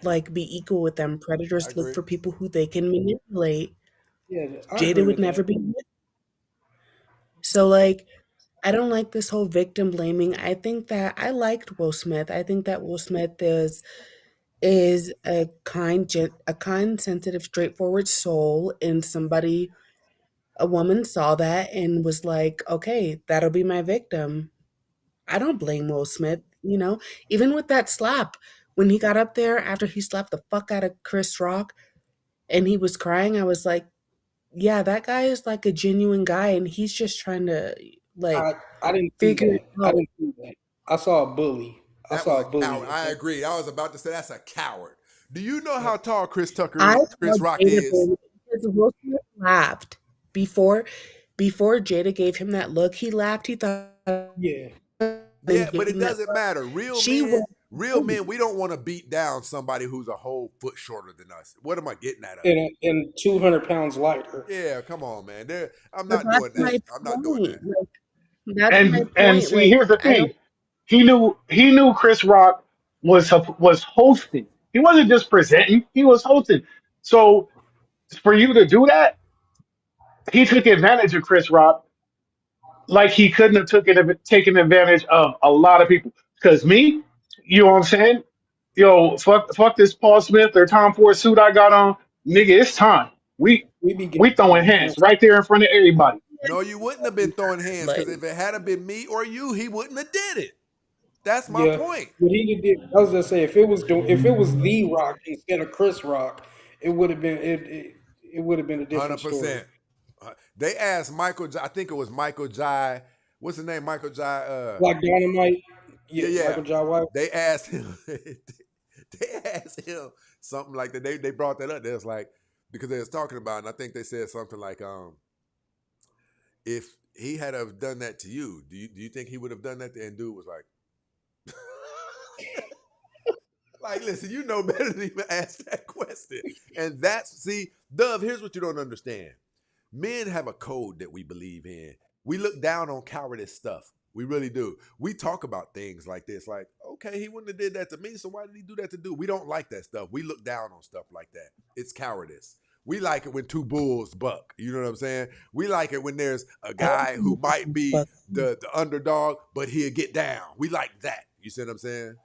like be equal with them. I Predators look agree. for people who they can manipulate. Yeah, I Jada agree would with never that. be. So like, I don't like this whole victim blaming. I think that I liked Will Smith. I think that Will Smith is a kind, sensitive, straightforward soul, and somebody, a woman saw that and was like, okay, that'll be my victim. I don't blame Will Smith, even with that slap. When he got up there after he slapped the fuck out of Chris Rock and he was crying, I was like, yeah, that guy is like a genuine guy and he's just trying to I like I didn't see figure it that. I out. didn't see that. I saw a bully. I That was saw a a bully. coward. I agree. I was about to say that's a coward. Do you know how tall I saw Chris Rock Jada is? Baby because Will Smith laughed before before Jada gave him that look. He laughed. He thought Yeah. and Yeah, gave but it him that doesn't look. matter. She was Real men, we don't want to beat down somebody who's a whole foot shorter than us. What am I getting at? And 200 pounds lighter. Yeah, come on, man. I'm But not that's doing that. my I'm not doing point. that. Like that's my And point. see, Like here's the I don't thing. He knew Chris Rock was hosting. He wasn't just presenting. He was hosting. So for you to do that, he took advantage of Chris Rock like he couldn't have taken advantage of a lot of people. Because me, you know what I'm saying? Yo, fuck this Paul Smith or Tom Ford suit I got on, nigga. It's time. We We be getting we throwing hands nasty. right there in front of everybody. No, you wouldn't have been throwing hands like because if it had been me or you, he wouldn't have did it. That's my Yeah, point. but he did. I was just saying, if it was The Rock instead of Chris Rock, it would have been it would have been a different story. 100%. They asked I think it was Michael Jai. What's his name? Michael Jai. Like Dynamite, yeah, Yeah. Michael Jai White. They asked him. They asked him something like that. They brought that up. They was like, because they was talking about it, and I think they said something like, if he had have done that to you, do you think he would have done that? And dude was like, like, listen, you know better than even ask that question. And Dove, here's what you don't understand. Men have a code that we believe in. We look down on cowardice stuff. We really do. We talk about things like this, like, okay, he wouldn't have did that to me, so why did he do that to do? We don't like that stuff. We look down on stuff like that. It's cowardice. We like it when two bulls buck. You know what I'm saying? We like it when there's a guy who might be the underdog, but he'll get down. We like that. You see what I'm saying?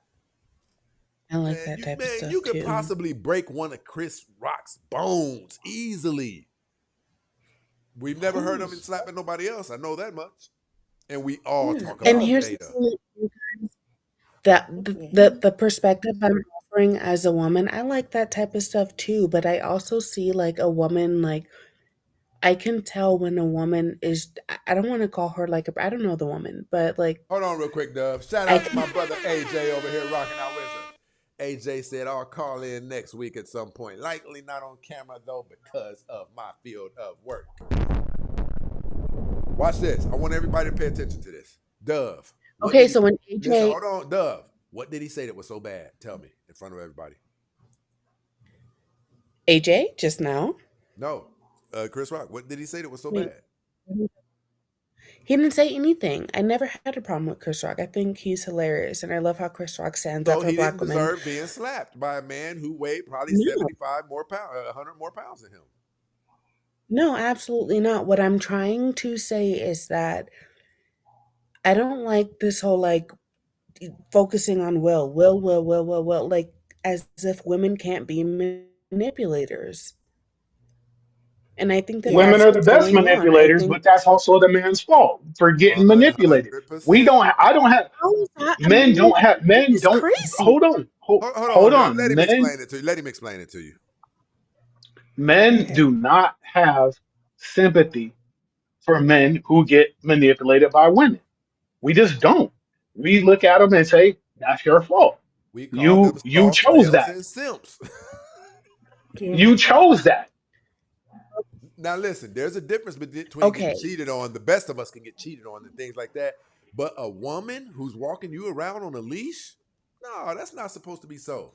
I like that type of stuff You could too. possibly break one of Chris Rock's bones easily. We've never heard of him slapping nobody else. I know that much. And we all talk And about here's the Jada. thing, you guys, that the perspective I'm offering as a woman, I like that type of stuff too. But I also see like a woman, like I can tell when a woman is. I don't want to call her like I don't know the woman, but like Hold on real quick, Dove. Shout I out to can. my brother AJ over here rocking out with us. AJ said, I'll call in next week at some point. Likely not on camera, though, because of my field of work. Watch this. I want everybody to pay attention to this. Dove. Okay, so when AJ Listen, hold on, Dove. What did he say that was so bad? Tell me in front of everybody. AJ just now. No. Chris Rock. What did he say that was so Wait. bad? He didn't say anything. I never had a problem with Chris Rock. I think he's hilarious, and I love how Chris Rock stands up for he Black didn't women. deserve being slapped by a man who weighed probably No. 75 more pounds, 100 more pounds than him. No, absolutely not. What I'm trying to say is that I don't like this whole like focusing on will, like as if women can't be manipulators. And I think that Women that's are the what's best going on. I manipulators, think but that's also the man's fault for getting manipulated. 100%. I don't have, how is that? men It's don't, crazy. hold on, Hold hold on, Dove. on. Let him explain it to you. Let him explain it to you. Men do not have sympathy for men who get manipulated by women. We just don't. We look at them and say, that's your fault. We call them You soft chose males that. and simps. You chose that. Now listen, there's a difference between getting cheated on. The best of us can get cheated on and things like that. But a woman who's walking you around on a leash, no, that's not supposed to be so.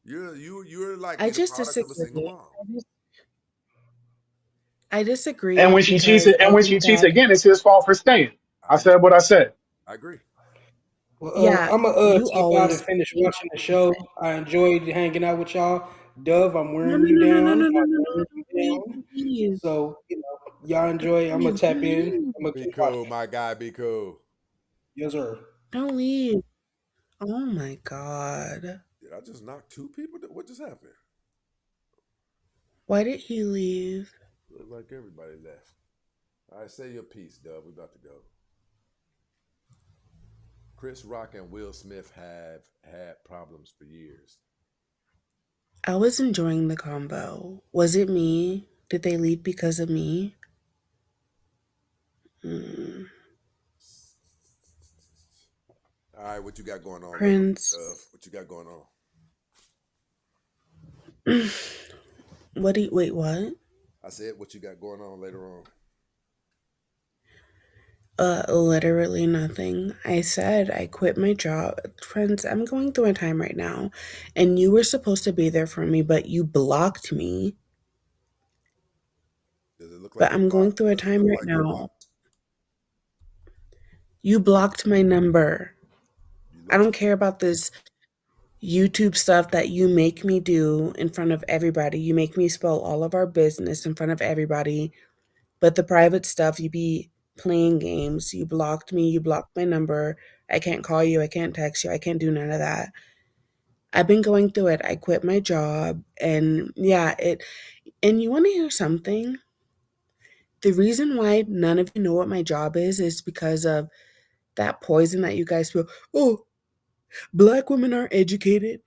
You're likely I the just product of a single disagree. mom. I And disagree when she cheats, because I think that again, it's his fault for staying. I said what I said. I agree. Well, I'm gonna you tap out and always finish watching the show. I enjoyed hanging out with y'all. Dove, I'm no wearing no you no no no down. no I'm no no wearing no you please, down. please. So y'all enjoy. I'm gonna tap in. I'm gonna Be keep cool, watching. my guy. Be cool. Yes, sir. Don't leave. Oh my god. Did I just knock two people? What just happened? Why did he leave? Looks like everybody left. All right, say your piece, Dove. We about to go. Chris Rock and Will Smith have had problems for years. I was enjoying the combo. Was it me? Did they leave because of me? Mm. All right, what you got going on, Prince. Dove? What you got going on? Wait, what? I said, what you got going on later on? Literally nothing. I said I quit my job. Friends, I'm going through a time right now, and you were supposed to be there for me, but you blocked me. Does it look like But you're I'm going blocked? through a Does it time look right like you're now. blocked? You blocked my number. I don't care about this YouTube stuff that you make me do in front of everybody. You make me spell all of our business in front of everybody. But the private stuff, you be playing games. You blocked me. You blocked my number. I can't call you. I can't text you. I can't do none of that. I've been going through it. I quit my job. And yeah, and you want to hear something? The reason why none of you know what my job is because of that poison that you guys feel. Oh, Black women aren't educated.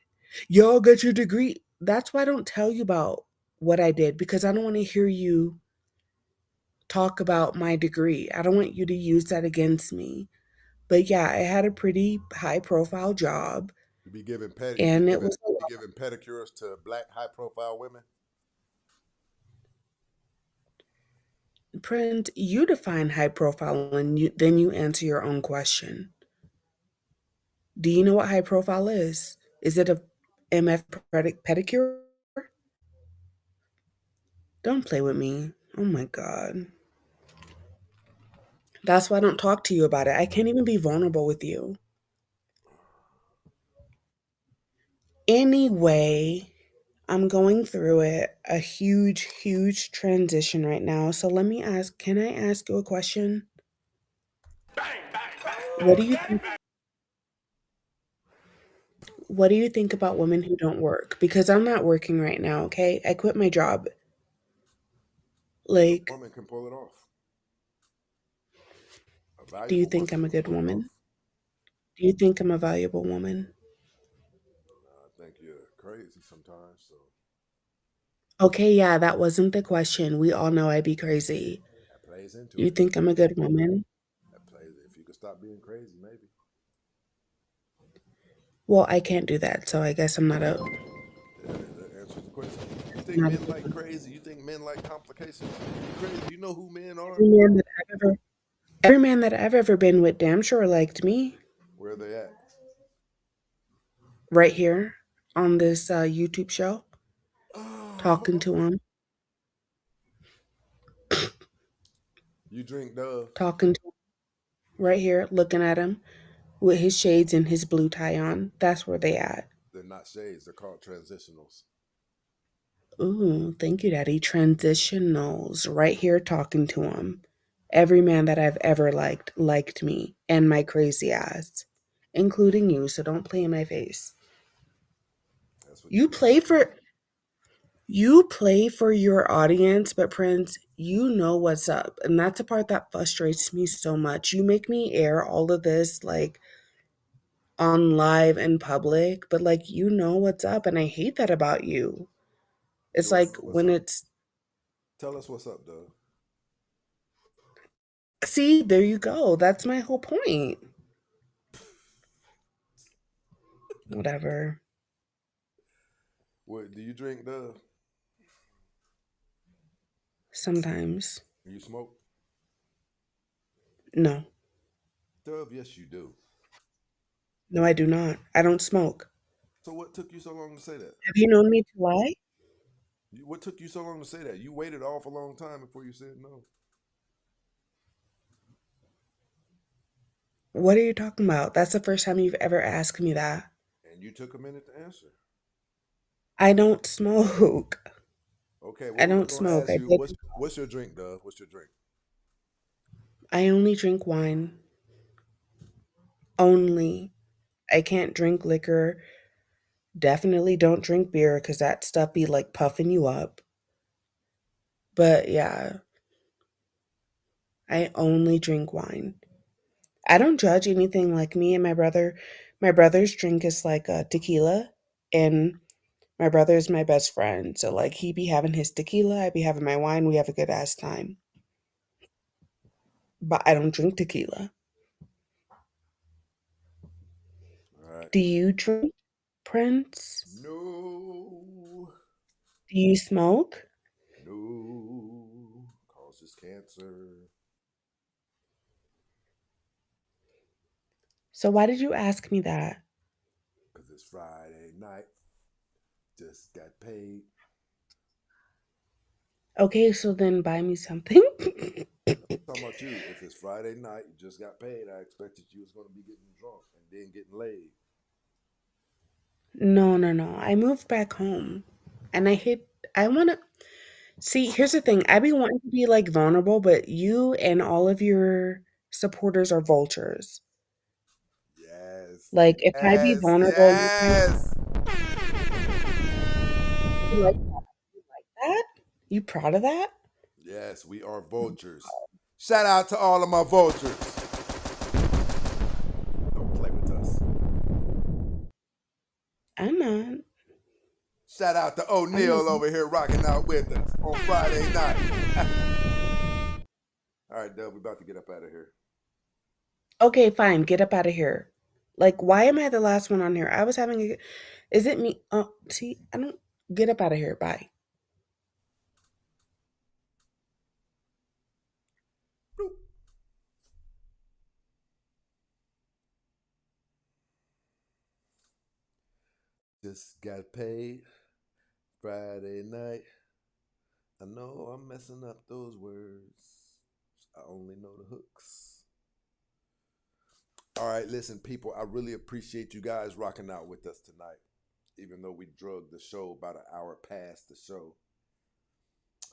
Y'all got your degree. That's why I don't tell you about what I did, because I don't want to hear you talk about my degree. I don't want you to use that against me. But yeah, I had a pretty high profile job. You be giving And it was giving pedicures to black high profile women. Prince, you define high profile and then you answer your own question. Do you know what high profile is? Is it a MF pedicure? Don't play with me. Oh my God. That's why I don't talk to you about it. I can't even be vulnerable with you. Anyway, I'm going through it, a huge, huge transition right now. So let me ask, can I ask you a question? What do you think what do you think about women who don't work? Because I'm not working right now, okay? I quit my job. A Like, woman can pull it off. A do you valuable think woman I'm a can good pull it off. woman? Do you think I'm a valuable woman? I think you're crazy sometimes. So Okay, yeah, that wasn't the question. We all know I be crazy. that plays into You it. think I'm a good woman? That plays. If you could stop being crazy, maybe. Well, I can't do that, so I guess I'm not a That answers the question. You think not a men good like one. crazy? You think men like complications? You crazy? You know who men are? Every man that every man that I've ever been with damn sure liked me. Where they at? Right here on this YouTube show, talking to him, You drink Dove. talking to him, right here, looking at him with his shades and his blue tie on. That's where they at. They're not shades. They're called transitionals. Ooh, thank you, Daddy. Transitionals, right here, talking to him. Every man that I've ever liked me and my crazy ass, including you. So don't play in my face. That's what You you play for You play for your audience, but Prince, you know what's up. And that's the part that frustrates me so much. You make me air all of this like on live in public, but like you know what's up. And I hate that about you. It's So like what's when up? it's, Tell us what's up, Dove. see, there you go. That's my whole point. Whatever. What do you drink, Dove? Sometimes. You smoke? No. Dove, yes, you do. No, I do not. I don't smoke. So what took you so long to say that? Have you known me to lie? What took you so long to say that? You waited off a long time before you said no. What are you talking about? That's the first time you've ever asked me that. And you took a minute to answer. I don't smoke. Okay, I what we were don't gonna smoke. ask I you, did. what's your drink, Dove? What's your drink? I only drink wine. Only. I can't drink liquor. Definitely don't drink beer because that stuff be like puffing you up. But yeah, I only drink wine. I don't judge anything like me and my brother. My brother's drink is like tequila, and my brother's my best friend. So like he be having his tequila, I be having my wine. We have a good ass time. But I don't drink tequila. All right. Do you drink, Prince? No. Do you smoke? No. Causes cancer. So why did you ask me that? Because it's Friday night. Just got paid. Okay, so then buy me something. Talking about you. If it's Friday night, you just got paid. I expected you was gonna be getting drunk and then getting laid. No, no, no. I moved back home and I want to see. Here's the thing, I be wanting to be like vulnerable, but you and all of your supporters are vultures. Yes. Like, if I be Yes. vulnerable, Yes. you like that? You proud of that? Yes, we are vultures. Shout out to all of my vultures. Don't play with us. I'm not. Shout out to I'm O'Neal not. over here rocking out with us on Friday night. All right, Dub, we're about to get up out of here. Okay, fine. Get up out of here. Like, why am I the last one on here? I was having a. Is it me? Oh, see, I don't. Get up out of here. Bye. Just got paid Friday night. I know I'm messing up those words. I only know the hooks. All right, listen, people, I really appreciate you guys rocking out with us tonight. Even though we drugged the show about an hour past the show.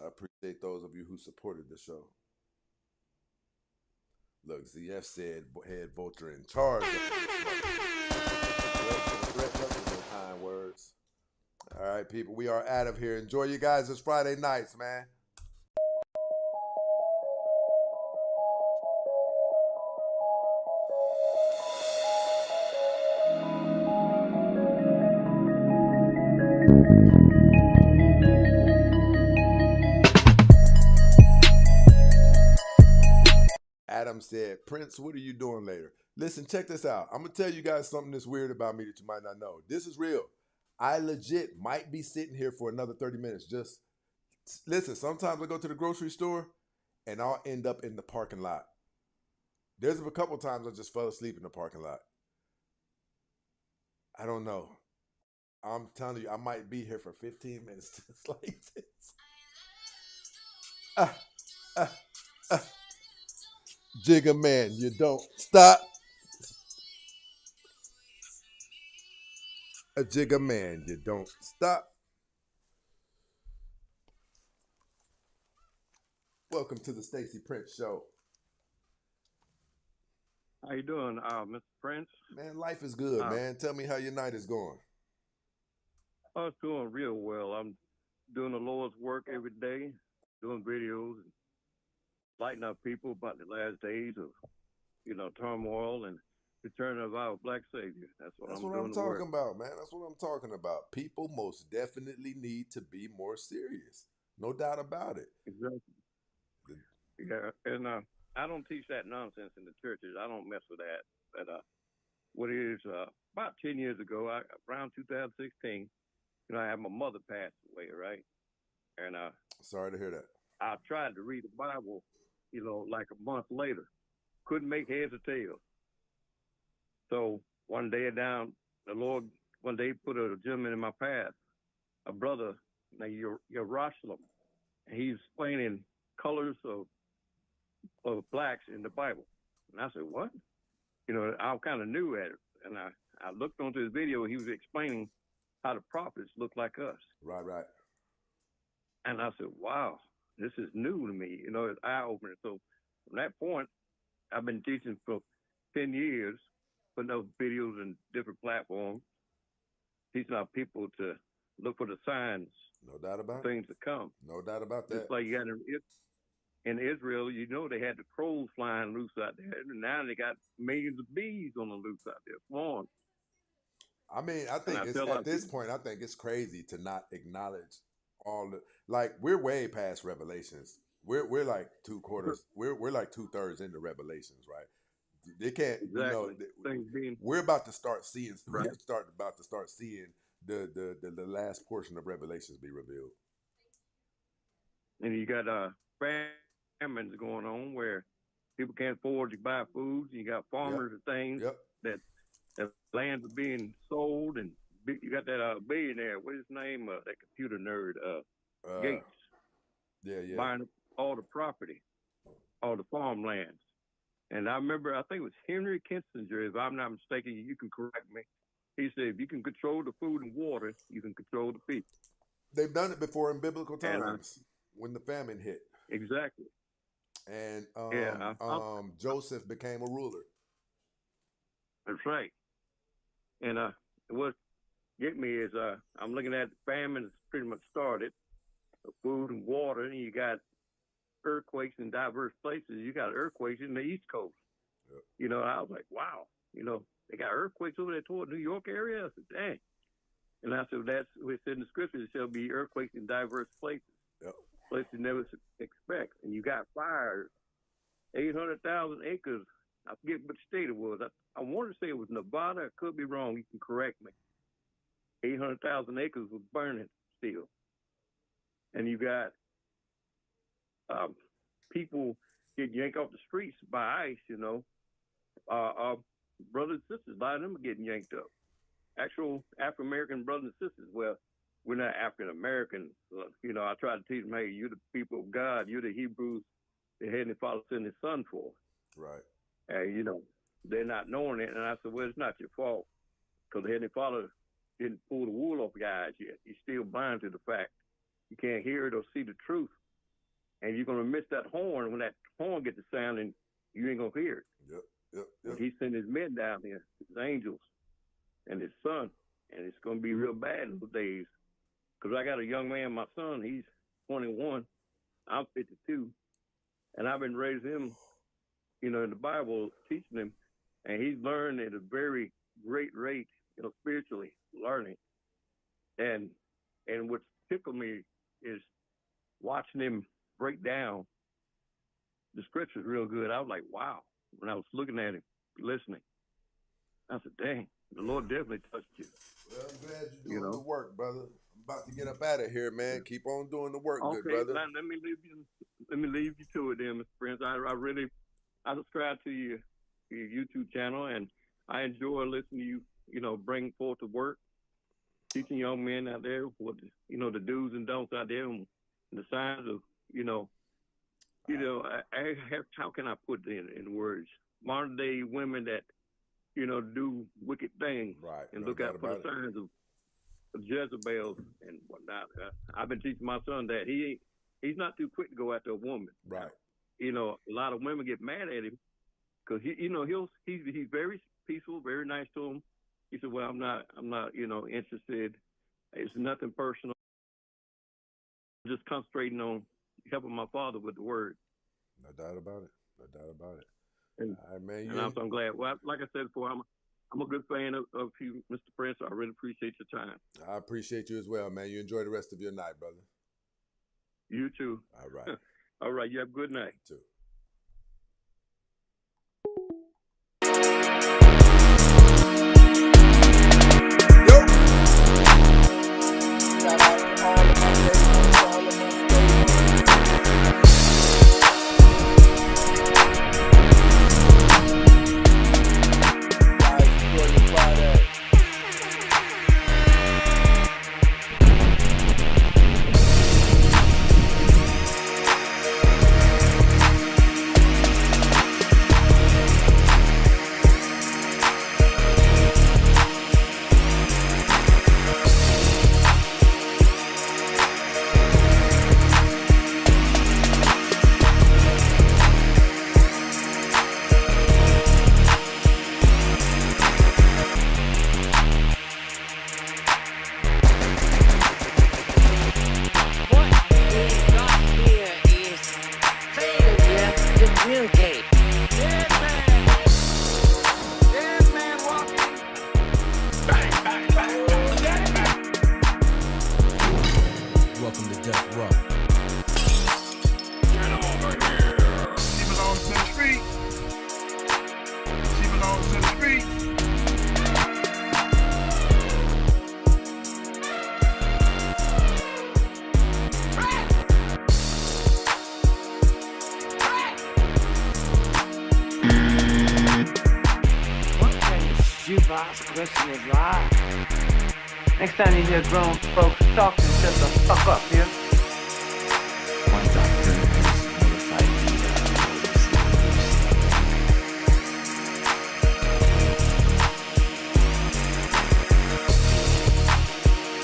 I appreciate those of you who supported the show. Look, ZF said head vulture in charge. Kind words. All right, people, we are out of here. Enjoy you guys this Friday nights, man. Adam said, Prince, what are you doing later? Listen, check this out. I'm going to tell you guys something that's weird about me that you might not know. This is real. I legit might be sitting here for another 30 minutes. Just listen, sometimes I go to the grocery store and I'll end up in the parking lot. There's a couple times I just fell asleep in the parking lot. I don't know. I'm telling you, I might be here for 15 minutes just like this. Jigga man, you don't stop. A jigga man, you don't stop. Welcome to the Stacey Prince Show. How you doing, Mr. Prince? Man, life is good, man. Tell me how your night is going. Oh, it's doing real well. I'm doing the Lord's work every day, doing videos, and lighting up people about the last days of, turmoil and return of our black savior. That's what I'm talking about, man. That's what I'm talking about. People most definitely need to be more serious. No doubt about it. Exactly. Yeah, and I don't teach that nonsense in the churches. I don't mess with that. But what it is, about 10 years ago, around 2016, I had my mother pass away, right? And sorry to hear that. I tried to read the Bible, like a month later. Couldn't make heads or tails. So one day the Lord one day put a gentleman in my path, a brother named Jerusalem. He's explaining colors of blacks in the Bible. And I said, what? I kind of new at it. And I looked onto his video. He was explaining how the prophets look like us. Right. And I said, wow, this is new to me. It's eye-opening. So from that point, I've been teaching for 10 years, putting up videos in different platforms, teaching our people to look for the signs. No doubt about things to come. No doubt about that. Just like you got in Israel, they had the crows flying loose out there. And now they got millions of bees on the loose out there, swarms. I mean, I think at this point, I think it's crazy to not acknowledge all the, we're way past Revelations. We're like 2/4. We're like 2/3 into Revelations, right? They can't, we're about to start seeing. Right. We're about to start seeing the last portion of Revelations be revealed. And you got famines going on where people can't afford to buy food. You got farmers and things that lands are being sold, and you got that billionaire. What is his name? That computer nerd, Gates. Yeah. Buying up all the property, all the farmlands. And I remember, I think it was Henry Kissinger, if I'm not mistaken, you can correct me. He said, if you can control the food and water, you can control the people. They've done it before in biblical times when the famine hit. Exactly. And Joseph became a ruler. That's right. And what get me is I'm looking at the famine has pretty much started, food and water, and you got earthquakes in diverse places. You got earthquakes in the East Coast. Yep. I was like, wow, they got earthquakes over there toward New York area. I said, dang. And I said, that's what it said in the scriptures. There shall be earthquakes in diverse places. Yep. Places you never expect. And you got fires, 800,000 acres. I forget which state it was. I want to say it was Nevada. I could be wrong. You can correct me. 800,000 acres was burning still. And you got people get yanked off the streets by ICE, brothers and sisters, a lot of them are getting yanked up. Actual African-American brothers and sisters. Well, we're not African-American. I try to teach them, hey, you're the people of God. You're the Hebrews, the Heavenly Father sent his son for. Right. And, they're not knowing it. And I said, well, it's not your fault, because the Heavenly Father didn't pull the wool off your eyes yet. He's still blind to the fact. You can't hear it or see the truth. And you're going to miss that horn. When that horn gets to sounding, you ain't going to hear it. Yep. But he sent his men down here, his angels and his son. And it's going to be real bad in those days. Because I got a young man, my son, he's 21. I'm 52. And I've been raising him, in the Bible, teaching him. And he's learned at a very great rate, spiritually learning. And what's tickled me is watching him break down the scriptures real good. I was like, wow, when I was looking at him, listening. I said, dang, the Lord definitely touched you. Well, I'm glad you're doing the work, brother. I'm about to get up out of here, man. Keep on doing the work, good brother. Let me leave you to it then, Mr. Prince. I subscribe to your YouTube channel, and I enjoy listening to you, bring forth the work, teaching young men out there what, the do's and don'ts out there, and the signs of, how can I put it in words? Modern day women that, do wicked things, right? And look out for the signs of Jezebel and whatnot. I've been teaching my son that he's not too quick to go after a woman, right? A lot of women get mad at him because he's very peaceful, very nice to him. He said, "Well, I'm not, interested. It's nothing personal. Just concentrating on helping my father with the word." No doubt about it. And, all right, man. And I'm glad. Well, like I said before, I'm a good fan of you, Mr. Prince. I really appreciate your time. I appreciate you as well, man. You enjoy the rest of your night, brother. You too. All right. All right. You have a good night. You too. Question is live. Next time you hear grown folks talking, shut the fuck up, yeah? My doctor has notified me that I will be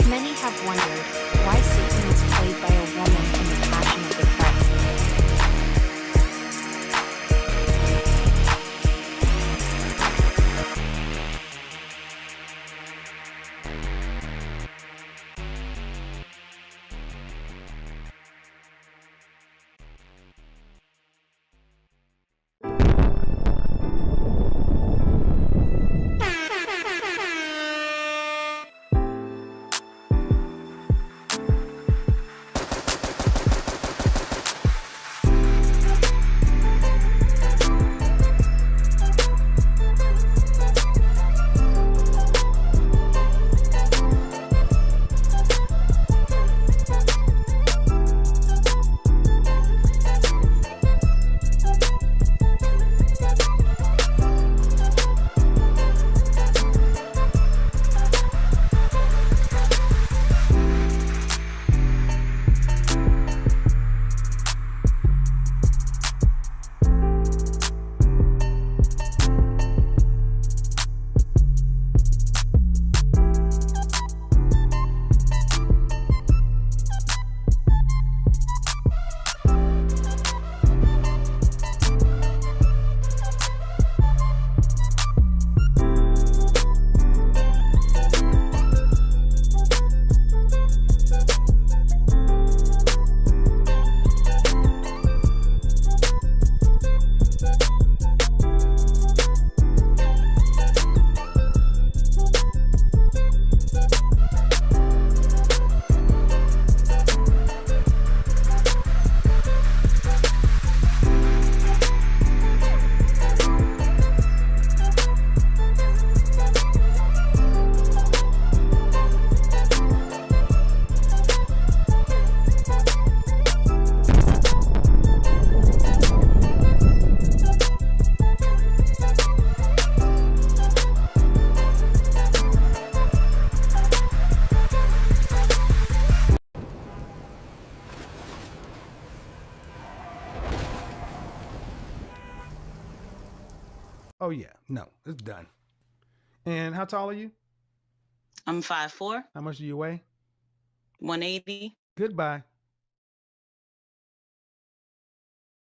Many have wondered why Satan was played by a woman in the Passion of the Christ. Oh yeah, no, it's done. And how tall are you? I'm 5'4". How much do you weigh? 180. Goodbye.